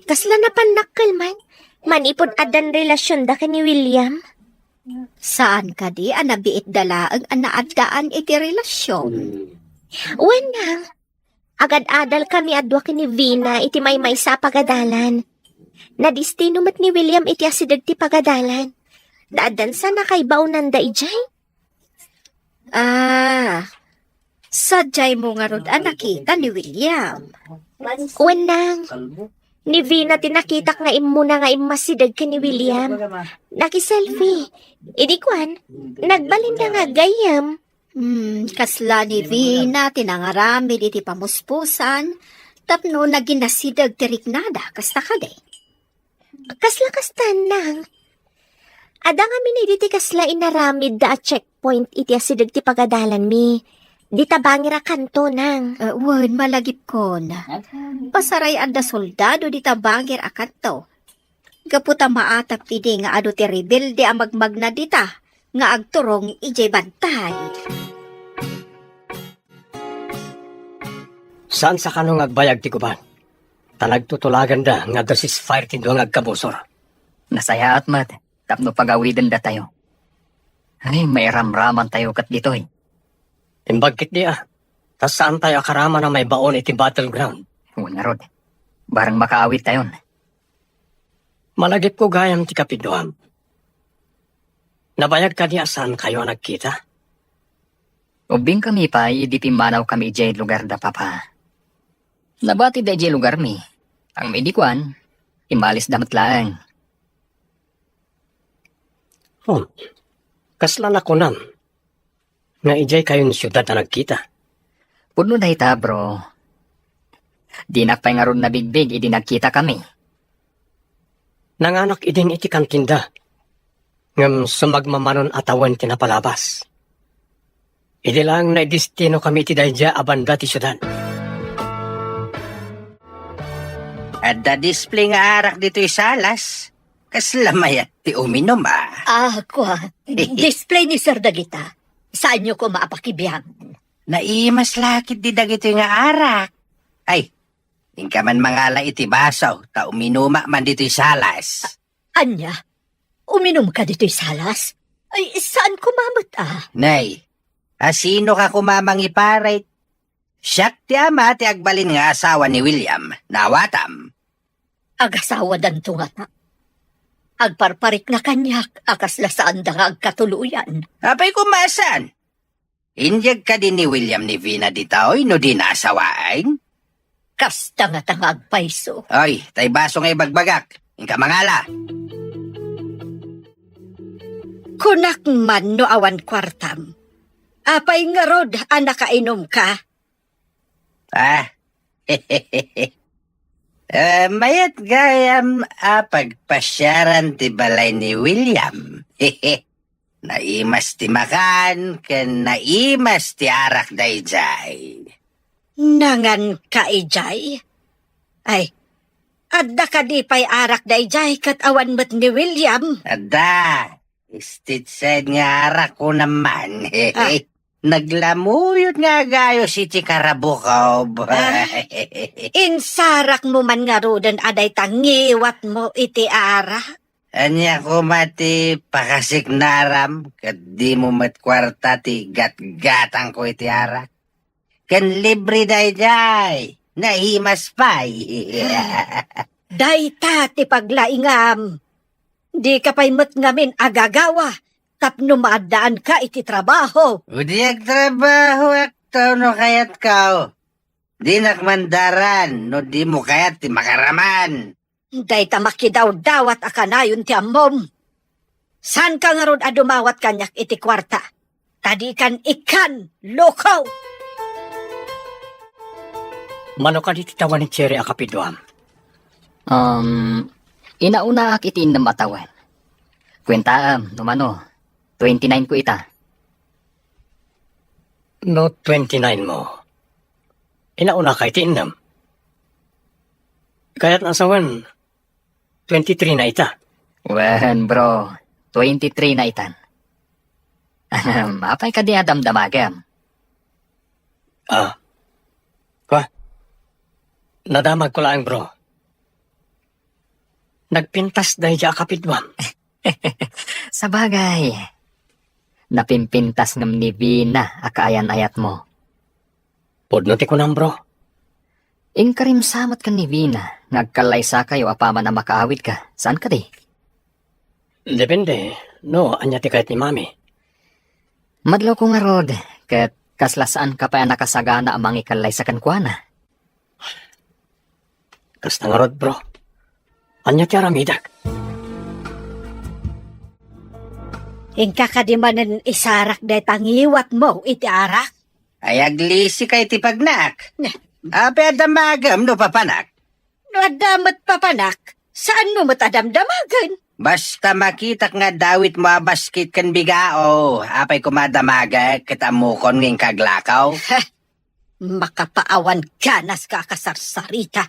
Kasla na panakkel man. Manipod adan relasyon da ka ni William. Saan ka di anabiit dalaang anaadaan iti relasyon? Wenang. Agad-adal kami adwa ka ni Vina iti may sa pagadalan. Nadistino mat ni William iti asidag ti pagadalan. Daadan sa nakaibaw nanda ijay. Sadyay mo nga rod nakita ni William. Wenang. Ni Vina tinakitak nga imuna nga imasidag ka ni William. Naki-selfie. Idikwan, nagbalin na nga gayam. Kasla ni Vina tinangarami iti pamuspusan, tapno naginasidag ti riknada, kasta ka de. Kasla kastan nang. Ada nga miniditi kasla inaramid da checkpoint iti asidag ti pagadalan mi. Di tabangir kanto nang. Wen, malagip ko na. Pasaray anda soldado di tabangir akanto. Gaputa maatap idi nga ado ti rebelde ang magmagna dita, nga agturong ijay bantay. Saan sa kanong agbayag ti kuban? Tanagtutulagan da nga dasis fire ti duwang agkabusor. Nasaya at mat, tapno pagawidan da tayo. Ay, may ramraman tayo kat ditoy. Timbagkit di Tas saan tayo akarama na may baon iti battleground? Una rod, barang makaawit tayon. Malagip ko gayam ti kapiduam. Nabayag ka di saan kayo nagkita? Ubing kami pa, idi pimanaw kami jay lugar da papa. Nabati da jay lugar mi. Ang medikwan, imalis damat laang. Kasla na kunan. Nga ijay kayon syudad na nagkita. Puno na ita, bro. Di nakpay nga ron na bigbig, idi nagkita kami. Nanganak idin iti kantinda. Ngam sumagmamanon atawan tinapalabas. Idi lang na destino kami iti dayja abanda ti syudad. At da display nga arak dito salas. Kaslamayat ti uminom Display ni Sir Dagita. Saan nyo ko maapakibiyang? Naimas lakit di dagito nga arak. Ay, ingka man mangala iti basaw, ta uminuma man dito'y salas. Anya, uminom ka dito'y salas? Ay, saan kumamot Nay, asino ka kumamang iparay? Siyak ti ama ti agbalin nga asawa ni William, nawatam. Agasawa danto nga ta. Agparparik na kanyak, akas lasaan da nga agkatuluyan. Apay kumasan? Inyag ka din ni William ni Vina ditaoy no di naasawain? Kasta nga tangag paiso. Oy, tay baso nga ibagbagak. Ingka mangala. Kunak man no awan kwartam. Apay nga rod, nakainom ka. Mayat gayam pagpasyaran ti balay ni William. Naimas ti makan, ken naimas ti arak dayjay. Nangan ka ijay? Ay, adda ka di pa'y arak dayjay kat awan mo't ni William. Ada, istitsad nga arak ko naman. Naglamuyot nga gayo si Tikarabukaw. Insarak mo man nga rodan aday tangiwat mo iti ara. Anya ko mati pakasik naram, kat di mo matkwarta ti gat-gatang ko iti arak. Kan libre dayjay, nahimas pa'y. Dayta ti paglaingam. Di ka pa'y ngamin agagawa. Tapno maadaan ka iti trabaho. Udi agtrabaho akto no kayat kao. Di nakmandaran no di mo kayat ti makaraman. Dayta makidaw-dawat akanayon ti ammom. San ka nga ron adumawat kanyak iti kwarta? Tadikan ikan, lokaw. Mano ka di tawan ni Cherry akapiduam? Inauna ak iti indamatawan. Kwentaam, numano. 29 ko ita. No 29 mo. Inauna ka iti indam. Kaya't nasawan, 23 na ita. Wen, bro. 23 na itan. Apay ka di adamdamagam. Nadamag ko lang, bro. Nagpintas dahil siya kapitwam. Sa bagay, napimpintas ngam ni Vina akaayan-ayat mo. Pudno ti ko nang, bro. Ingkarim samat ka ni Vina, nagkalaysa kayo apaman na makaawit ka. Saan ka di? Depende. No, anya ti kahit ni mami. Madlaw ko nga rod, kat kaslasaan ka pa nakasagana amang ikalaysa kan kuana. Kasta nga rod, bro. Anya ti aramidak. Ingka ka di manan isarak day tangiwat mo, iti arak. Ay aglisi kay ti pagnak. Ape adamagam no papanak. No adamat papanak, saan mo matadamdamagan? Basta makitak nga dawit mo abaskit kan bigao. Apay kumadamaga kitamukon nging kaglakaw. Makapaawan ka nas kakasarsarita.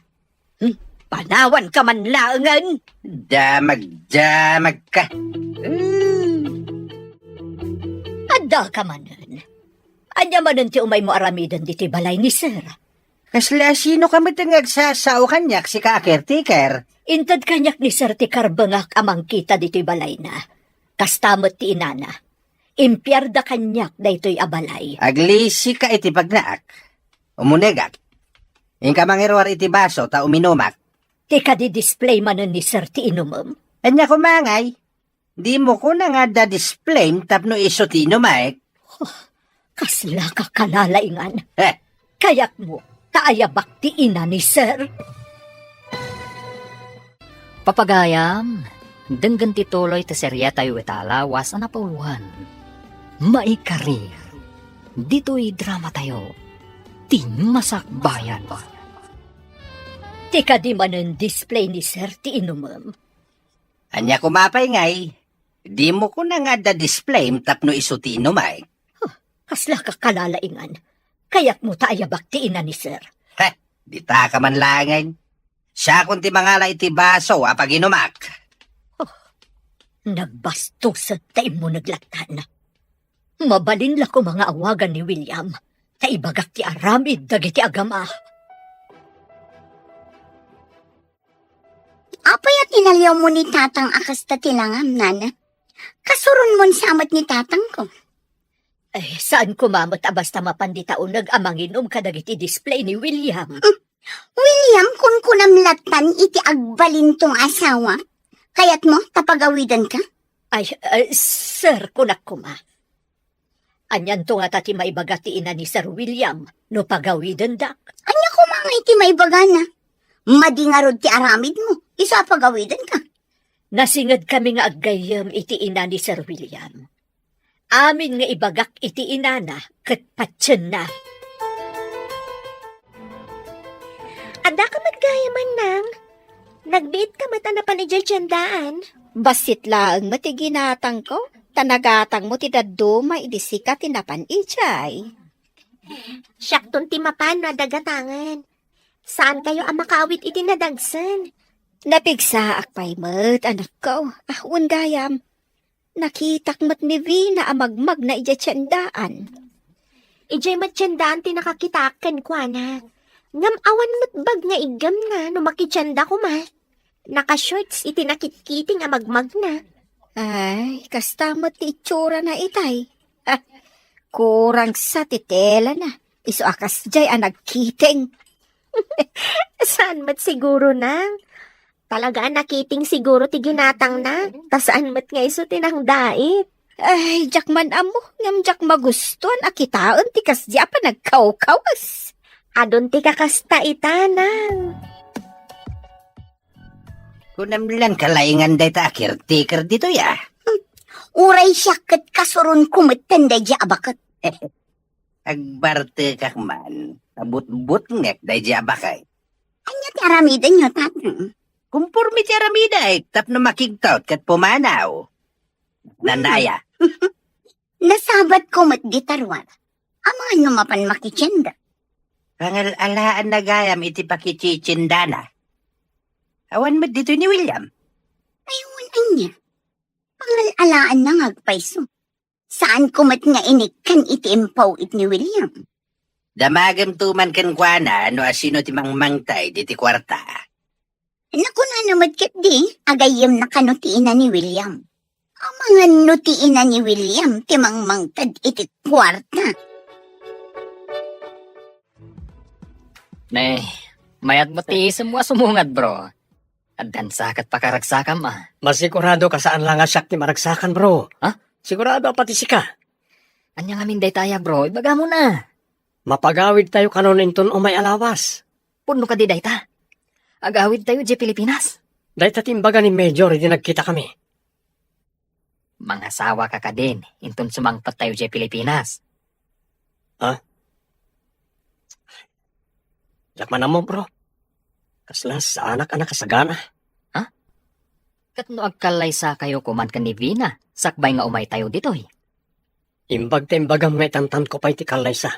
Panawan ka man laangan. Damag ka. Adda ka manan. Anya manan ti umay mo aramidan diti balay ni sir. Kasla sino ka matangag sa kanyak si ka-caretaker? Intad kanyak ni sir ti karbangak amang kita diti balay na. Kastamot ti inana. Impyarda kanyak daytoy abalay. Aglisi ka iti pagnaak. Umunegak. Ingka mangirwar iti baso ta uminumak. Ti kadi-display manan ni sir ti inumom. Anya kumangay. Di mo ko na nga da-display tapno iso ti inumaek. Kasla ka kalalaingan. Eh, Kayak mo, taayabak ti ina ni sir. Papagayam, denggan tituloy ti serya tayo italawas na pauluhan. Maikarir, dito'y drama tayo. Tinmasakbayan. Ti kadi manan display ni sir ti inumom. anya kumapay ngay. Di mo ko na nga da-display tapno iso ti inumaek. Kasla ka kalalaingan. Kayak mo taayabak ti ina ni sir. Di ta ka man langan. Siya kung ti mangala iti baso apag inumak. Nagbastos at tayo mo naglatan. Mabalinla ko mga awagan ni William. Taibagak ti aramid dagiti agama. Apay at inaliyaw mo ni tatang akas tatilangam, nana. Kasurun mo samat ni tatang ko. Ay, saan kumamot basta mapanditaunag amanginom kadagiti display ni William? William, kun kunamlatan iti agbalintong asawa. Kayat mo, tapagawidan ka? Ay, sir, kunak kuma. Anyan to nga tati maibagati ina ni Sir William, no pagawidan dak. Anya ko mga iti may bagana. Madingarod ti aramid mo, isa pagawidan ka. Nasingad kami nga aggayam iti ina ni Sir William. Amin nga ibagak iti inana, kat patsyan na. Ada ka maggayaman nang. Nagbiit ka mata na panijay-tiyandaan. Basit lang matiginatang ko. Tanagatang mo ti daddo maidisika tinapan ijay. Siyak ton ti mapano dagatangan. Saan kayo ang makawit iti nadagsan? Napigsa akpay mat, anak ko. Ahun gayam. Nakitak mat ni Vina amagmag na ija tiyandaan. Ijay matiyandaan ti nakakitakan ko na. Ngam awan matbag nga igam na no makitsyanda ko ma. Naka-shorts iti nakitkiting amagmag na. Ay, kastamot ti itsura na itay. Kurang sa titela na. Iso akas jay nagkiting. Saan mat siguro nang? Talaga nakiting siguro ti ginatang na. Tasaan mat nga iso tinangdait. Ay, jak man amo. Ngam jak magustuhan akitaon ti kasya pa nagkaw-kawas. Adon ti kakasta itanang. Kunamlan kalaingan day ta caretaker dito ya. Uray siya kat kasurun kumatan da dya abakat. Agbarte kak man. Abut-but ngek day di abakay. Anya ti aramidan nyo, tatang. Kumpurmi ti aramida tapno makigtaut kat pumanaw. Nandaya. Nasabat ko mat gitarwar. Amangan numapan makityenda. Pangal-alaan na gayam iti pakichichindana. Awan mo dito ni William. Ayun anya. Pangal-alaan na ngagpaiso. Saan ko mat nga inikkan iti impaw it ni William? Damagam tuman kan kuana, no asino ti mangmangtay di ti kwarta. Naku na naman kit di, agayam na kanutiin na ni William. Ang mga nutiin na ni William, timangmangtad iti kwarta. Mayat mo ti semua sumungad, bro. At dan sakat pakaragsakam, Masigurado ka saan lang asyak ti maragsakan, bro. Ha? Sigurado pati sika. Anya nga minday taya, bro. Ibaga mo na. Mapagawid tayo kanon inton o may alawas. Puno ka di dayta. Agawid tayo di Pilipinas. Dahil tatimbaga ni Major, hindi nagkita kami. Mga sawa ka din. Inton sumangpat tayo di Pilipinas. Yakman mo, bro. Kaslas sa anak-anak kasagana. Kat no agkalay sa kayo kuman ka ni Vina. Sakbay nga umay tayo dito, Imbag ta imbagang may tantan ko pa iti kalay sa.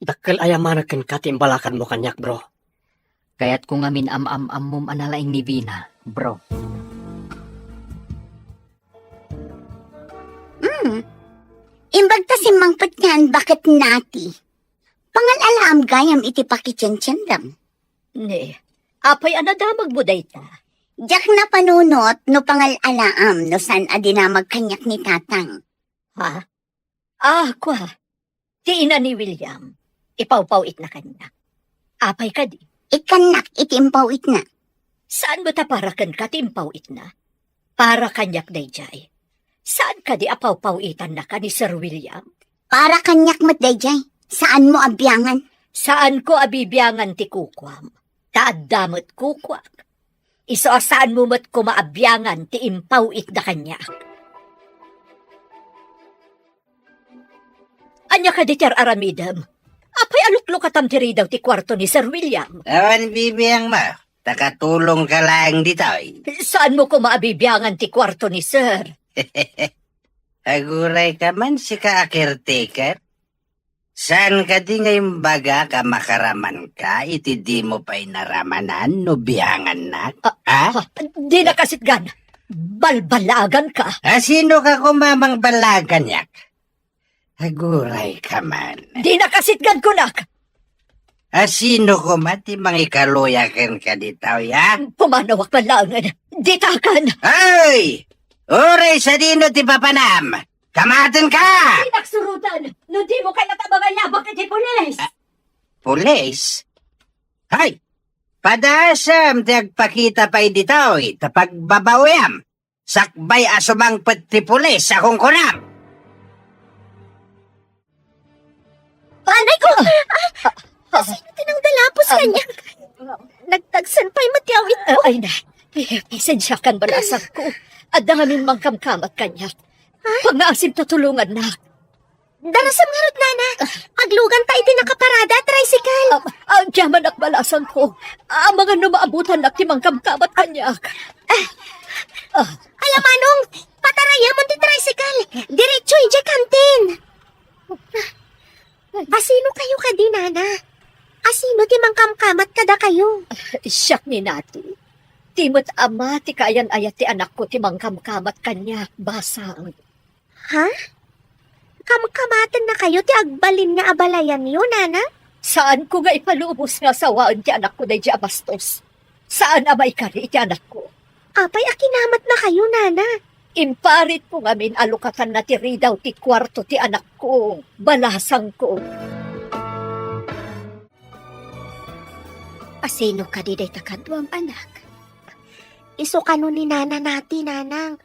Dakkel ayamanakin ka timbalakan mo kanyak, bro. Kaya't kung amin am-am-am analaing ni Vina, bro. Imbag ta simangpat yan, bakit nati? Pangalalam gayam iti pakitsensyendam. Ne, apay anadamag mo dayta. Diyak na panunot no pangalaam no san adinamag kanyak ni tatang. Ha? Kwa. Ti ina ni William. Ipawpawit na kanya. Apay ka di. Ikanak itimpawit na. Saan mo ta para kan ka timpawit na? Para kanyak dayjay. Saan ka di apawpawitan na ka ni Sir William? Para kanyak matdayjay. Saan mo abyangan? Saan ko abibiyangan ti kukwam? Taadamot kukwam. Iso saan mo mat ko maabyangan ti impawit na kanya? Anya ka di Ter Aramidam? Apay aluklok katam tiri daw ti kwarto ni Sir William. Awan bibiyang mo, takatulong ka lang dito. Saan mo ko maabibiyangan ti kwarto ni Sir? Aguray ka man si ka caretaker. Saan ka di ngayong baga ka makaraman ka, iti di mo pa'y naramanan, no biyangan na? Di na kasitgan. Balbalagan ka. Sino ka kumamang balagan yak? Aguray ka man. Di na kasitgan kunak. Sino ko mati mga ikaluyakan ka dito, ya? Pumanawak malangan. Ditakan. Ay! Uray sa dino ti papanam! Kamatin ka! Pinagsurutan. No di mo kaya tabagayabak iti pulis. Pulis? Hay! Padasam ti agpakita pa'y dito, tapag babawayam. Sakbay asumang ti pulis akong kunam. Anay ko! Sino tinangdalapos kanya? Nagtagsan pa'y matiyawit ko. Ay na. Pasensyakan balasak ko. At dangamin mangkamkamat kanya. Pangasim tatulungan na. Darasam nga rod, nana. Aglugan tayo din nakaparada, tricycle. Ang diyaman at balasan ko. Ang mga numaabutan na timangkamkamat kanya. Alam manong, pataraya mo ti tricycle. Diretso ije kantin. Asino kayo ka di, nana? Asino ti mangkamkamat kada kayo? Siyak ni Nati. Timot ama ti kayan ayat ti anak ko timangkamkamat kanya. Basang. Ha? Kamkamatan na kayo ti agbalin nga abalayan yun, nana? Saan ko nga ipalubos nga sawaan ti anak ko na di abastos? Saan amay kari ti anak ko? Apay akinamat na kayo, nana. Imparit ko nga min alukatan na ti ridaw ti kwarto ti anak ko. Balasang ko. Asino ka di day takadwam anak? Iso kano ni nana nati, nanang.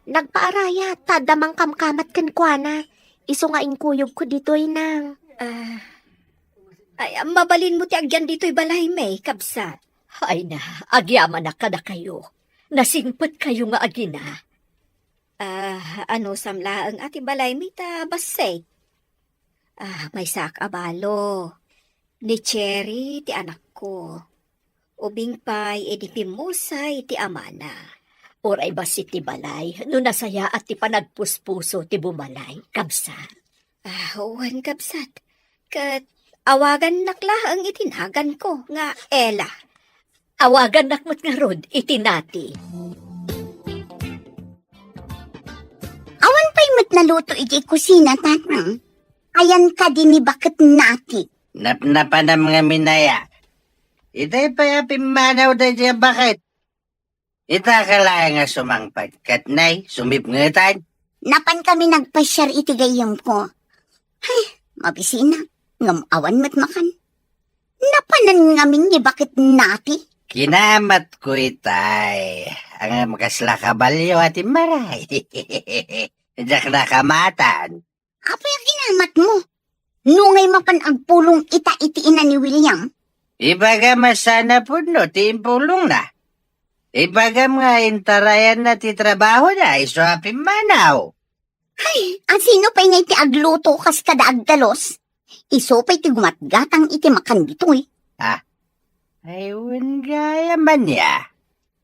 Nagpaaraya, tadamang kamkamat kan kuana. Iso nga inkuyog ko dito'y nang. Ay, mabalin mo ti agyan dito'y balay may, kabsat. Ay na, agyaman na kada kayo. Nasingpot kayo nga agina. Ano samla ang ati balay may ta basay? May sak abalo. Ni Cherry ti anak ko. Ubing pay edi pimusay ti amana. Oray ba si ti balay, no nasaya at ti panagpuspuso ti bumalay, kabsa. Huwan kabsat. Kat awagan nakla ang itinagan ko nga Ella. Awagan nakmat nga rod, itinati. Awan pa'y matnaluto iti kusina, tatang. Ayan ka din ni bakit nati. Napnapan ng mga minaya. Itay pa pimanaw da dyan bakit? Ita kalaya nga sumangpad. Katnay, sumipngetan. Napan kami nagpasyar iti gayam ko. Ay, mabisina. Ngamawan mat makan. Napanan ngamin ni bakit nati? Kinamat ko itay. Ang makasla kabalyo at maray. Diyak na kamatan. Apa yung kinamat mo? Nungay mapan agpulong ita-itiin ni William. Ibaga masana po no, timpulong na. Ibaga mga intarayan na ti trabaho na, iso hapim manaw. Ay, sino pa nga iti agluto kas kada agdalos? Iso pa iti gumatgatang iti makan dito eh. Ayun gaya man niya.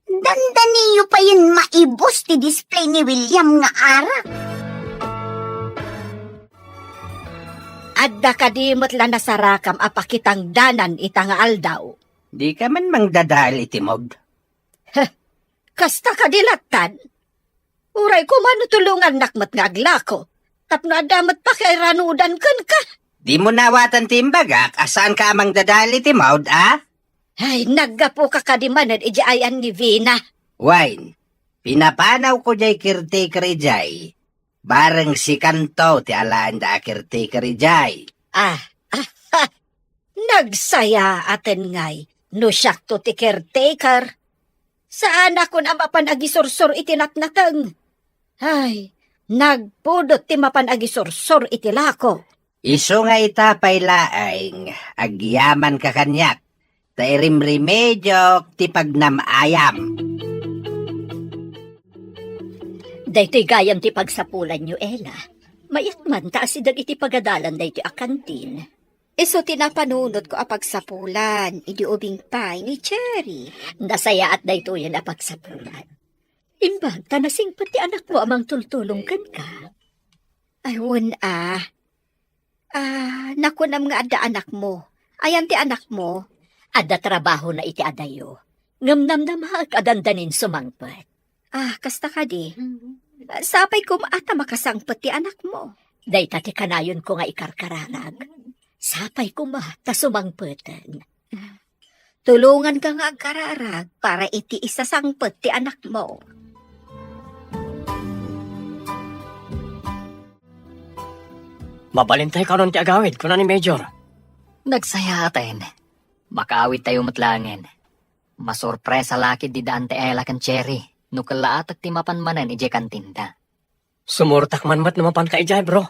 Dandaniyo pa yun maibos ti display ni William nga arak. Adda kadimot lang na sarakam apakitang danan itang aldaw. Di ka man mangdadal itimog. Kasta kadilatan. Uray ko manutulungan nakmat nga aglako. Tapno adamat pa kay ranudan kan ka. Di mo nawatan timbagak, asaan ka amang dadal itimog, ah? Ay, naggapo ka kadimanan ijayan ni Vina. Wine, pinapanaw ko jay caretaker jay. Bareng si Kanto ti alaan da caretaker jay. Nagsaya aten ngay. No siyak to ti caretaker. Saan ako na mapanagisursur itinatnatang? Ay, nagpudot ti mapanagisursur itilako. Iso nga itapay laeng, agyaman ka kanyak. Tairim remedyo ti pagnamayam. Daytoy gayam ti pagsapulan nyo, Ella. Mayat man taasidag iti pagadalan daytoy a kantin. Iso tinapanunod ko a pagsapulan, idi ubing pay ni Cherry. Nasaya at daytoy yan a pagsapulan. Imbag, tanasing pati anak mo amang tultulong kan ka. Ayun nakunam nga adda anak mo. Ayan ti anak mo. Adda trabaho na iti adayo. Ngamnam na adandanin sumangpat. Kasta ka di. Sapay ko maata makasangpat ti anak mo. Day tati kanayon ko nga ikarkararag. Sapay ko maata sumangpatan. Tulungan ka nga agkararag para iti isasangpat ti anak mo. Mabalintay ka ron ti agawid, kuna ni Major. Nagsaya atin. Makaawit tayo matlangin. Masurpresa lakid di daan ti Ella kan Cherry. No kalaat at timapan manan ije kantinda. Sumurtak man mat namapan ka ijay, bro.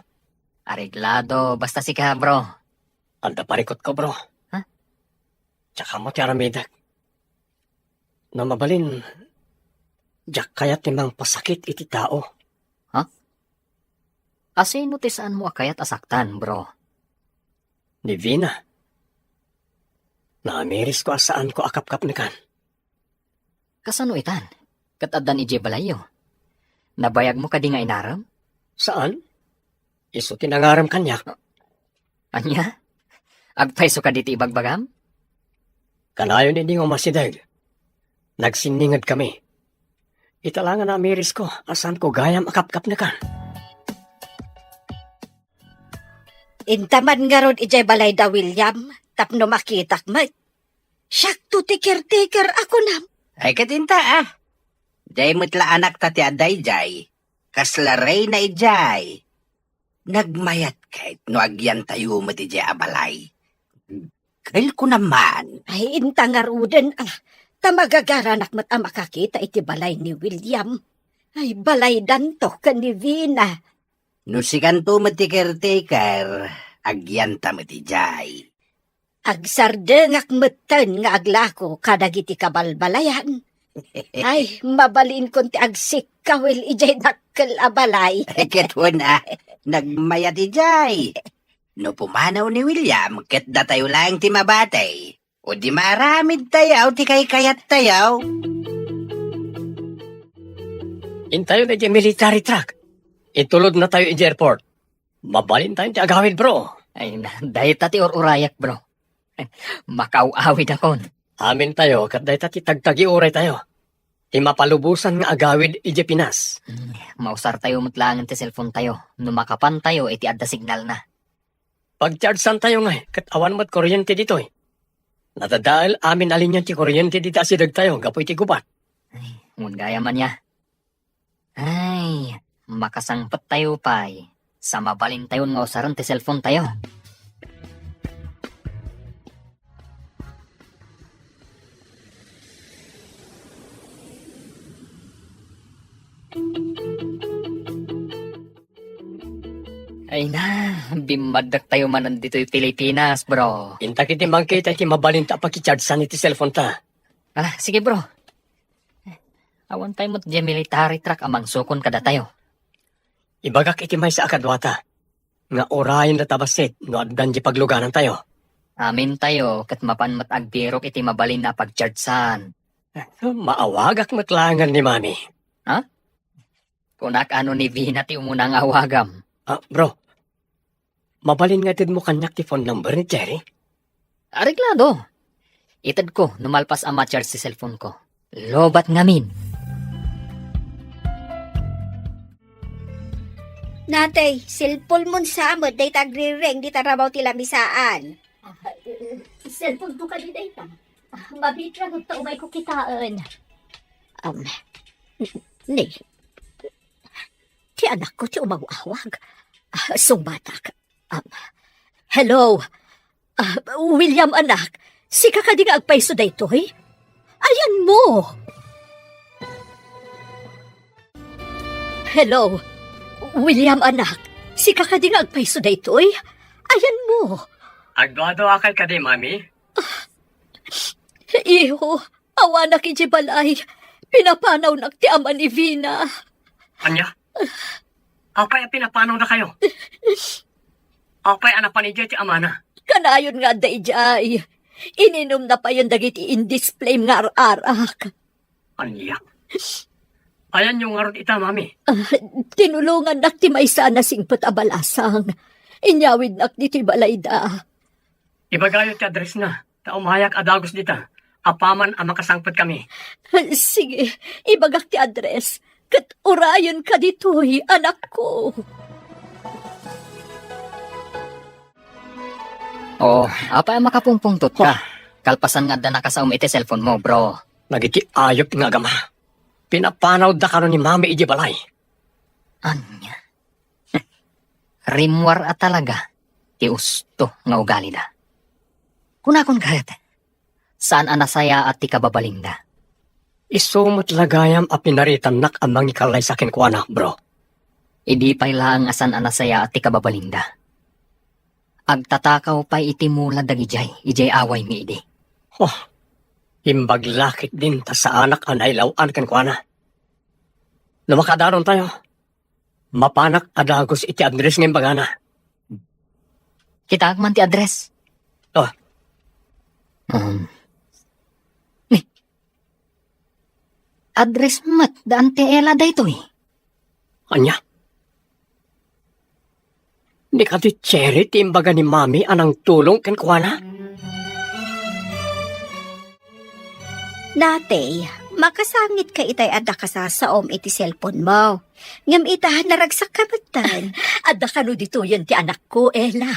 Areglado, basta si ka, bro. Anda parikot ko, bro. Ha? Tsaka mo ti aramidak. Na mabalin, jak kayat timang pasakit iti tao. Asino ti saan mo akayat asaktan, bro? Ni Vina. Naamiris ko asaan ko akap-kap na kan. Kasano itan? Katadan ije balayo. Nabayag mo kadi nga inaram? Saan? Iso tinangaram kanyak. Anya? Agpaiso ka diti ibagbagam? Kanayon hindi ngo masidag. Nagsiningad kami. Italangan na amiris ko asan ko gayam akap-kap na kan. Intaman nga ron ijay balay da William. Tapno makitak mat. Siyak to ti caretaker ako nam. Ay katinta Jay mutla anak tati aday jay. Kaslaray na ijay. Nagmayat kahit no agyan tayo mo ti jay abalay. Kail ko naman. Ay intangaruden tamagagaranak mat ang makakita iti balay ni William. Ay balay danto ka ni Vina. No si Kanto mo ti caretaker, agyan ta mo ti jay. Agsardengak metten nga aglako kadagiti kabalbalayan. Ay, mabalin kon ti agsik kawil ijay dakkel abalay. Ay ketwan nagmayat ijay. No pumanaw ni William, ket da tayo lang ti mabatay. O di maramid tayaw, ti kay kayat tayaw. Intayo na ije military truck. Itulod na tayo ije airport. Mabalin tayo ti agawid, bro. Ay na, dahil tati urayak, bro. Makauawid akon. Amin tayo, kat dahi tati tagtagi uray tayo. Ti mapalubusan nga agawid ije Pinas. Mausar tayo mutlangan ti cellphone tayo. Numakapan tayo, iti adda signal na. Pag-chargean tayo nga, kat awan mo't kuryente dito eh. Natadahil amin alin yan ti kuryente dito asidag tayo, gapoy ti gubat. Ngun gaya man niya. Ay, makasangpat tayo pay. Sa mabalin tayo nga usaran ti cellphone tayo. Ay na, bimadak tayo man nandito yung Pilipinas, bro. Inta kiti mangkita ti mabalinta paki-chargean iti cellphone ta. Sige bro. Awan tayo mo't di military truck amang sukon kada tayo. Ibagak iti may sa akadwata. Nga orayin na tabasit, no addan di pagluganan tayo. Amin tayo, kat mapan matagbirok iti mabalin na pagchartsan. Maawagak matlangan ni mami. Kunak ano ni Vina ti umunang awagam. Bro, mabalin nga tid mo kanyak ti phone number ni Jerry. Areglado. Itad ko, numalpas ang ma-charge si cellphone ko. Lobat ngamin. Natay, silpol mon sa amod, day tagri-ring, di tarabaw ti lamisaan. Cellphone ko ka di dayta. Mabitra ko umay ko kitaan. Ni, ti anak ko ti umawawag. Sumbatak. Hello, William anak, si kakadi nga agpaiso daytoy? Ayan mo. Hello, William anak, si kakadi nga agpaiso daytoy? Ayan mo. Agwado akal ka di, mami? Iho, awa na ki balay. Pinapanaw na ti ama ni Vina. Anya? Apay pinapanaw na kayo. Apay anak pa ni Jay ti amana. Kanayon nga dayjay. Ininom na pa yung dagiti in-display nga arak. Anya? Ayan yung ngaron ita, mami. Tinulungan nak ti may sana singpot abalasang. Inyawid nak diti balayda. Ibagayo ti address na. Taumayak adagos dita. Apaman ang makasangpot kami. Sige, ibagak ti address. Kat orayon ka dito'y anak ko. Apa ang makapungpungtot ka? Kalpasan nga da nakasaum iti cellphone mo, bro. Nagiti ayop nga gama. Pinapanaw da karon ni mami iji balay. Anya? Rimwar at talaga. Ti usto nga ugali da. Kunakon karet. Saan anasaya at ti kababalinda? Isumot lagayam a pinaritan nak amang ikalay sa akin ko anak, bro. Idi pa'y lang asan anasaya at ti kababalinda. Agtatakaw pa'y iti mula dagijay, ijay away mi idi. Imbaglakit din ta sa anak anaylawan kan ko ana. Lumakadaron tayo. Mapanak adagos iti address ng bagana. Kita man ti address. Address mat daan ti Ela daytoy. Anya? Di ka ti Cherry ti imbaga ni mami anang tulong kan ko ana? Natay, makasangit ka itay adda ka sa saom iti cellphone mo. Ngam itahan naragsak ka batan. Adda ka no dito yan ti anak ko, Ella.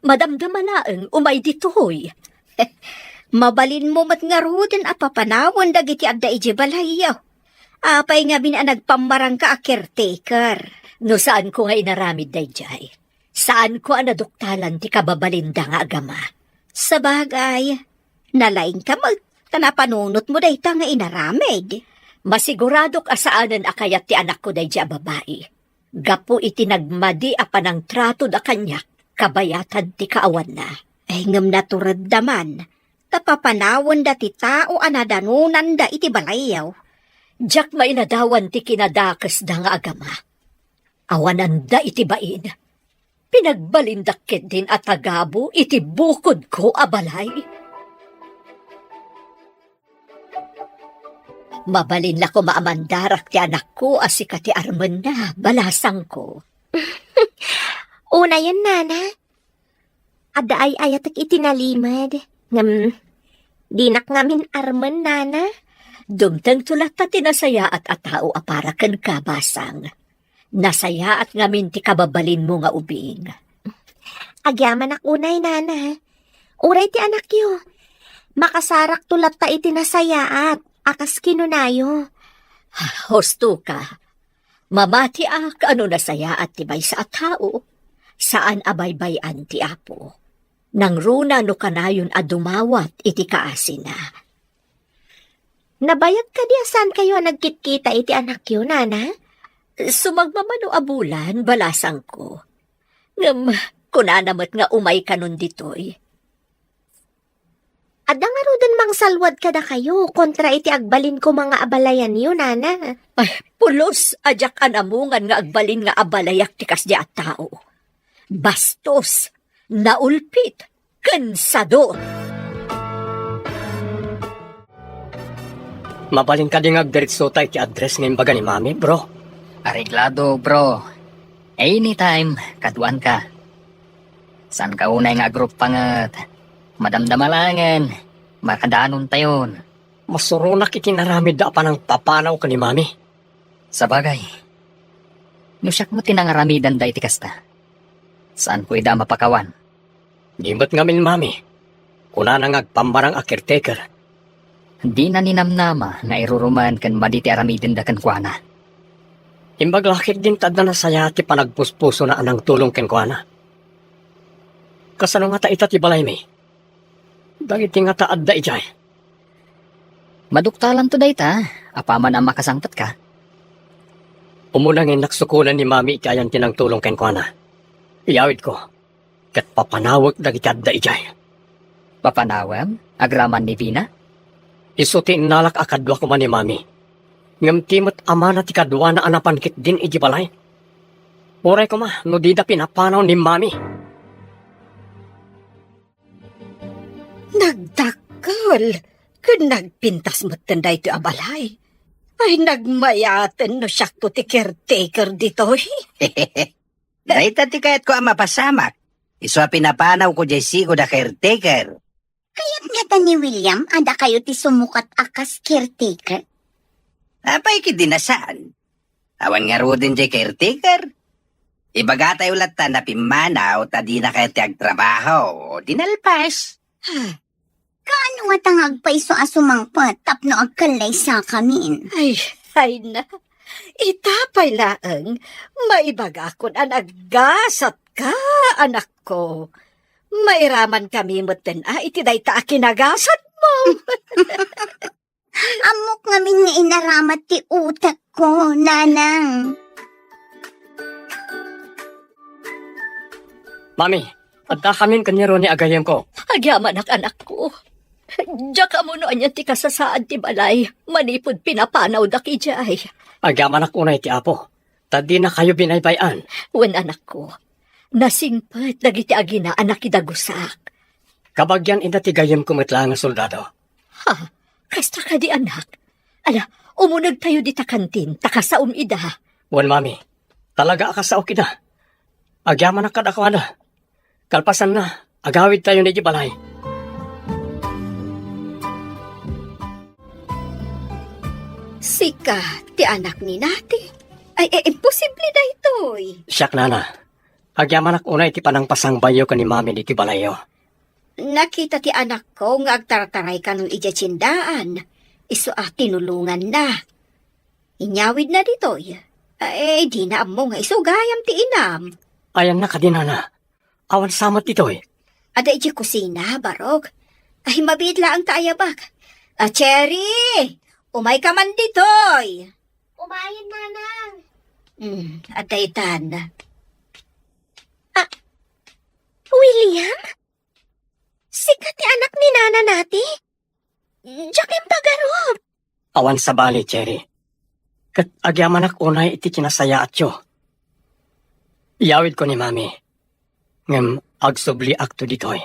Madamdamanaang umay dito'y. Mabalin mo mat nga ruden a papanawon dagiti adda iji balayaw. Apay nga nagpamarang ka a caretaker. No saan ko nga inaramid dayjay? Saan ko anaduktalan ti kababalinda nga agama? Sa bagay, nalaing ka tanapanunot mo dayta nga inaramid. Masiguradok asaanan akayat ti anak ko dayjay babae. Gapo itinagmadi a panang trato da kanya, kabayatan ti kaawan na. Ay ngam naturad daman. Tapapanawon da ti tao anadanunan da iti balayaw. Diyak mainadawan ti kinadakas da nga agama. Awanan da iti bain. Pinagbalindakit din at agabo iti bukod ko abalay. Mabalin la ko maamandarak ti anak ko asika ti Arman na balasang ko. Una yan, nana. Ada ay ayatak itinalimad. Dinak ngamin Arman, nana. Dumtang tulat ta tinasaya at atao aparakan kabasang. Nasaya at ngamin ti kababalin mo nga ubing. Agyaman ak unay, nana. Uray ti anak yo. Makasarak tulat ta iti nasayaat. Akas kinunayo. Husto ka. Mamati ak ano nasaya at tibay sa tao. Saan abaybayan ti Apo. Nang runa no kanayon a dumawat iti kaasin na. Nabayag ka di asan kayo nagkitkita iti anak yo, nana? Sumagmamano abulan, balasang ko. Ngam, kunanamat nga umay kanon ditoy. Adda nga rodan mang salwad kada kayo kontra iti agbalin ko mga abalayan yo, nana. Pulos, ajak anamungan nga agbalin nga abalayak tikas di at tao. Bastos, naulpit, kansador. Mabalin ka din agdiretso tayo ti address ng baga ni Mami, bro. Areglado, bro. Anytime, kaduan ka. San ka unay nga group pangat? Madamdamalangan. Makadanon tayon. Masurunak itinaramid da pa ng papanaw ka ni Mami. Sa bagay. Nusyak mo tinangaramidan da iti kasta. Saan ko ida mapakawan? Gimbat ngamin, Mami. Kuna nang agpambarang a caretaker. Di na ninamnama nga iruruman kan maditi aramidin da kan kuana. Imbag lakit din tad na nasaya ti panagpuspuso na anang tulong ken kuana. Kasano nga ta ita ti balay mi? Dagiti nga ta adda ijay. Maduktalan to day ta. Apaman ang makasangtat ka. Umunang inaksukulan ni Mami iti ayan tinang tulong ken kuana. Iyawid ko. Kat papanawag dagiti adda ijay. Papanawam? Agraman ni Vina? Isuti nalak akadwa ko man ni Mami. Ngam timot ama na ti kadwa na anapan kit din iji balay. Oray ko ma, no di da pinapanaw ni Mami. Nagdakal, kung nagpintas mo't tanda ito abalay. Ay nagmayaten no siyak to ti caretaker dito. Dahita ti kayat ko ang mapasamak. Iso pinapanaw ko Jessico da caretaker. Kaya't nga ta ni William, ada kayo ti sumukat akas caretaker. Apay kidinasaan. Awan nga ro din jay caretaker. Ibaga tayo lahat na pimanaw ta di na kayo ti agtrabaho o dinalpas. Kaano nga tangag pa iso asumangpat tapno agkalay sa kamin. Ay na. Itapay laang, maibaga kon an aggasat ka, anak ko. Mairaman kami moten iti day ta kinagasat mo. Amok ngamin nga inaramat ti utak ko, nanang. Mami, adda kamin kanyero ni agayem ko. Agyaman anak ko. Diyak ka mo no anyan ti kasasaan ti balay. Manipod pinapanaw da ki jay. Agyaman ak unay ti apo. Tadi na kayo binaybayan. Wen anak ko. Nasingpat dagiti agina anak idagusak. Kabagyan ina ti gayem ko metla nga soldado. Ha? Kasta ka di anak. Ala, umunag tayo di ta kantin. Takasaom ida. Wan Mami, talaga akasaw kita. Agyaman ak kadakwana. Kalpasan na, agawid tayo ni Jibalay. Sika, ti anak ni nati. Ay, imposible na ito'y. Siyak nana. Agyaman ak unay ti panang pasangbayo ka ni Mami di Tibalayo. Nakita ti anak ko nga agtartaray ka nung ijachindaan. Iso tinulungan na. Inyawid na dito'y. Di na mo nga iso gayam ti inam. Ayan na kadinana. Awan samat ito eh. Ada iji kusina, barog. Ay, mabidla ang taayabak. Cherry! Umay ka man dito'y. Umayin, nanang. Ada itan. William? Sikat ti anak ni nana nati? Diyak yung pagarop. Awan sa bali, Cherry. Kat agyaman ak unay iti kinasaya at yo. Iyawid ko ni Mami. Ngem agsubli akto ditoy.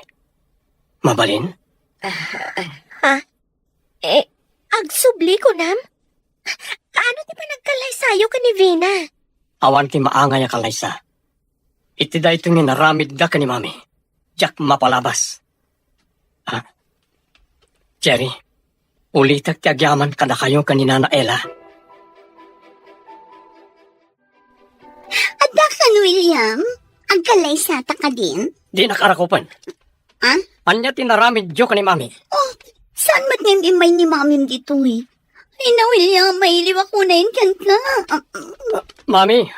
Mabalin? Agsubli ko, nam? Kaano ti pa nagkalay sayo ka ni Vina? Awan ti maangay a kalaysa. Iti da itong naramid da ka ni Mami. Diyak mapalabas. Cherry, ulitak ti agyaman ka na kayo kanina na Ella. Adaksan, William? Agkalaysa ta ka din? Di nakarakupan. Ah? Anya tinaramid jo ka ni mami. Saan matnimimay ni mamim dito eh? Ay na, William, may liwa ko na yun ka. Mami,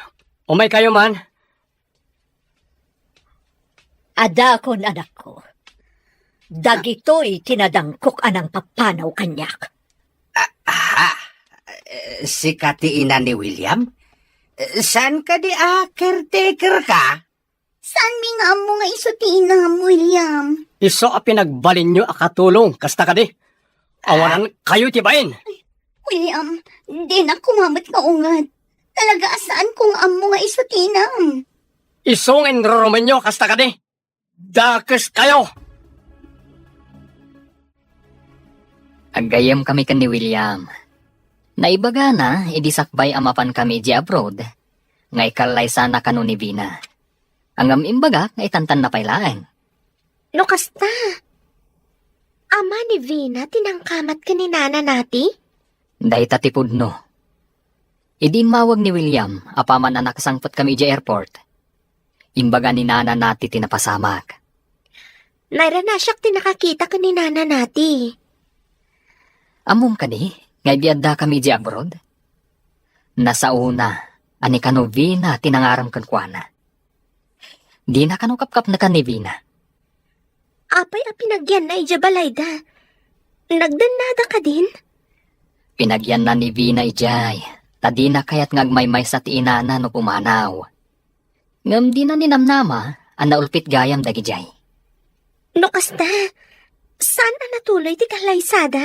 umay kayo man. Ada kon anak ko. Dagito'y tinadangkok anang papanaw kanyak. Si Kati ina ni William? Saan ka di caretaker ka? Saan mi nga mo nga isutina, William? Iso a pinagbalin nyo akatulong, kasta ka di. Awanan kayo tibain. William, di na kumamat ka ungad. Talaga saan kung amo nga isutina? Isong enroroman nyo, kasta ka di. Dakes kayo. Agayam kami kan ni William. Naibaga na, idisakbay amapan kami di abroad. Ngay kalay sana kanu ni Vina. Ang imbaga, ngay tantan na pailaan. No kasta. Ama ni Vina, tinangkamat ka ni Nana nati? Dahi tatipod no. Idin mawag ni William, apaman anak sangpot kami di airport. Imbaga ni Nana nati tinapasamak. Naira na siyak tinakakita ka ni Nana nati. Amom ka di, ngay biadda kami di abroad. Nasa una, ani kano Vina tinangaram kan kuana. Di na kano kapkap na kan ni Vina. Apay a pinagyan na ijabalayda. Nagdanada ka din? Pinagyan na ni Vina ijay. Tadi na kayat ngagmaymay sa tiinana no pumanaw. Ngam di na ninamnama, ang naulpit gayam dagi jay. No kasta. Saan na natuloy ti kalaysada?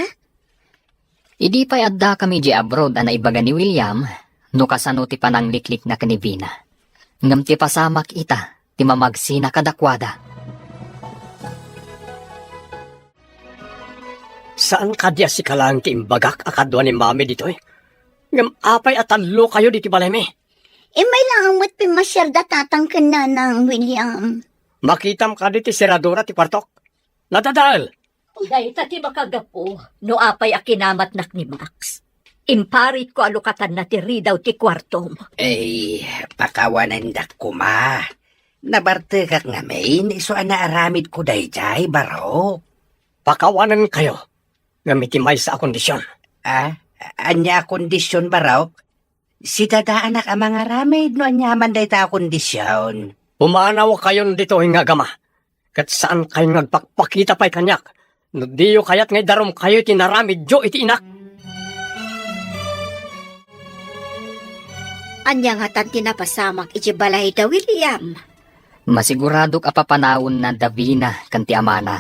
Idi pa'y adda kami di abroad ang naibaga ni William, no kasano ti panangliklik na kanibina. Ngam ti pasamak ita, ti mamagsina kadakwada. Saan kadya si kalang ti imbagak akadwa ni mami dito eh? Ngam apay at talo kayo diti balay me. May langamot pimasyarda tatang ka na ng William. Makitam ka diti seradora ti partok. Nadadal. Dahil ti makagapo, no apay akinamat nak ni Max. Imparit ko alukatan na ti ridaw ti kwartom. Pakawanan dak ko ma. Nabarte kak nga main, iso ana aramid ko dayjay, baro. Pakawanan kayo. Ngamiti may sa kondisyon. Anya kondisyon baraw? Si dadaanak ang mga ramid no anyaman day ta kondisyon. Pumanaw kayo dito nga gama. Kat saan kayo nagpakpakita pa'y kanyak. No diyo kayat ngay darom kayo tinaramid jo iti inak. Anya nga tan tinapasamak iti balay da William. Masiguradok apapanawon na Davina kanti amana.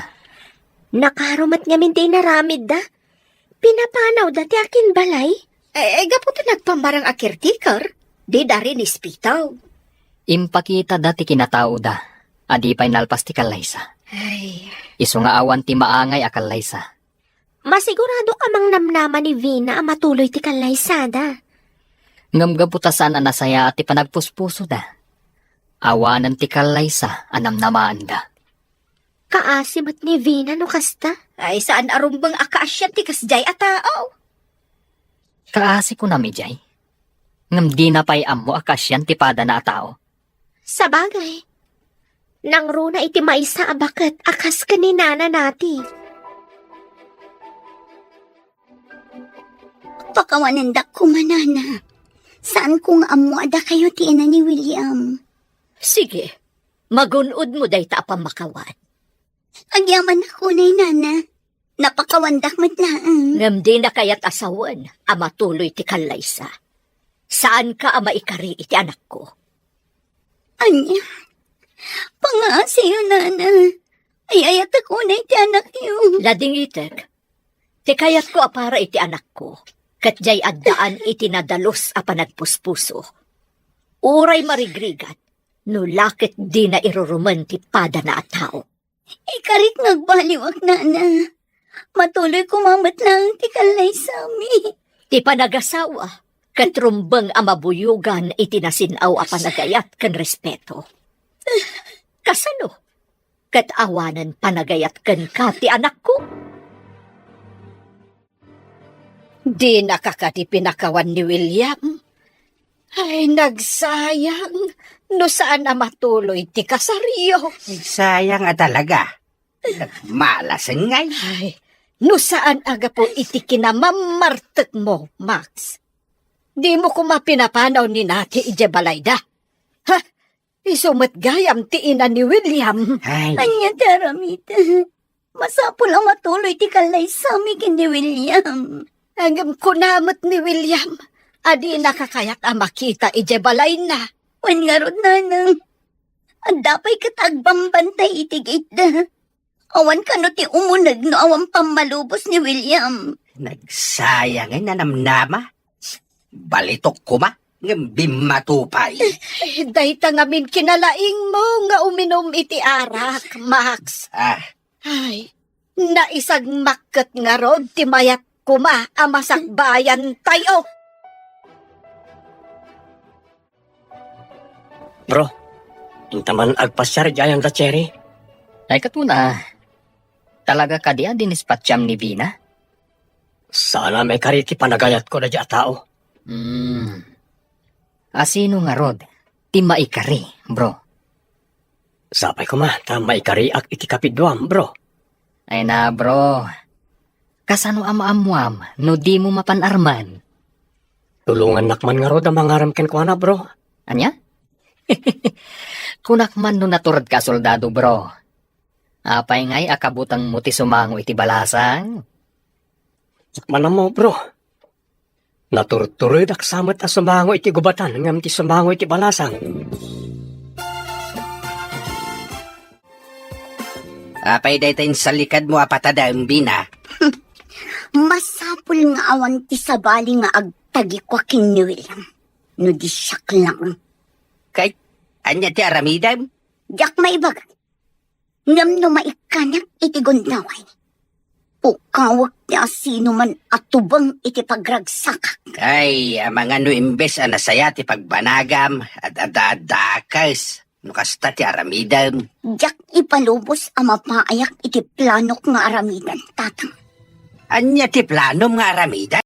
Nakarumat nga min di naramid da. Pinapanaw da ti akin balay. Gaputo nagpambarang a caretaker. Di dari ni spitaw. Impakita dati kinatao da. Adi pa'y nalpas ti kalaysa. Ay, Iso nga awan ti maangay akalaysa. Masigurado ka mang namnaman ni Vina ang matuloy ti kalaysada. Ngam gabutasan ang nasaya at ti panagpuspuso da. Awanan ti kalaysa anam namaan da. Kaasimat ni Vina no kasta. ay saan arumbang akasyan ti kasjay a tao. Kaasi ko na mijay. Ngam di na pa'y amo akasyan ti pada na tao. Sa bagay. Nang runa iti maisa abakat akas ka ni Nana nati. Pakawanan dak ko manana. Saan kung amo ada kayo ti ina ni William? Sige, magunod mo day ta makawan. Agyaman ako na nana. Napakawandak matlaan. Ngam di na kayat asawan, ama tuloy ti kalaysa. Saan ka ama ikari iti anak ko? Anya, pangasiyo nana. Ayayat ako na iti anak yun. Lading itek, ti kayat ko apara iti anak ko. Katjay addaan iti nadalos a panagpuspuso. Uray marigrigat, no lakit di na iruruman ti pada na a tao. Ikarit nagbaliwak nana. Matuloy kumamat lang ti kalay sami. Ti panagasawa, katrumbang amabuyugan iti nasinaw a panagayat kan respeto. Kasano? Katawanan panagayat kan ka ti anak ko? Di nakakati pinakawan ni William. Ay, nagsayang. No saan na matuloy ti kasaryo? Sayang talaga. Malasengay. Ay, no saan aga po iti kinamamartet mo, Max? Di mo ko mapinapanaw ni nati ije balayda. Ha? Isumat gayam ti ina ni William. Ay, Anya taramita. Masapol ang matuloy ti kalay sa amin ni William. Hanggang kunamot ni William. Adi nakakayak ang makita ije balay na. Wan nga ron nanang. Ang dapay katagbambantay itigit na. Awan ka no ti umunag no awan pamalubos ni William. nagsayang ay nanamnama. Balitok ko ma. Bimatupay. Dahita ngamin kinalaing mo nga uminom iti arak, Max. Ay, naisag makat nga rod ti mayat kuma amasakbayan tayo. Bro, intaman agpasyar jayang da cherry. Ay katuna, talaga ka diya dinispatsyam ni Vina? Sana may kariti panagayat ko na diya tao. Asino nga rod? Ti maikari, bro. Sapay ko ma, tama ikariak iti kapidwam, bro. Ay na, bro. Kasano am-amuam no di mo mapanarman? Tulungan nakman nga rod ang mangaram ken ko na, bro. Anya? Kunak man no naturad ka soldado, bro. Apay ngay akabutang mo ti sumango iti balasang. Sakman mo, bro. Naturturid ak samat a sumango iti gubatan ngam ti sumango iti balasang. Apay daytayin sa likad mo apatada ang Bina. Masapol nga awan ti sabali nga agtagi kwa king ni William. No di siyak lang. Kay, anya ti aramidam? Diyak maibagat. Ngam no maikanak iti gundaway. Ukawak ti asino man atubang iti pagragsakak. Kay, mga no imbes anasaya ti pagbanagam at adadakas. No kasta ti aramidam. Diyak ipalubos ang mapaayak iti planok nga aramidan, tatang. Anya ti planom nga aramida?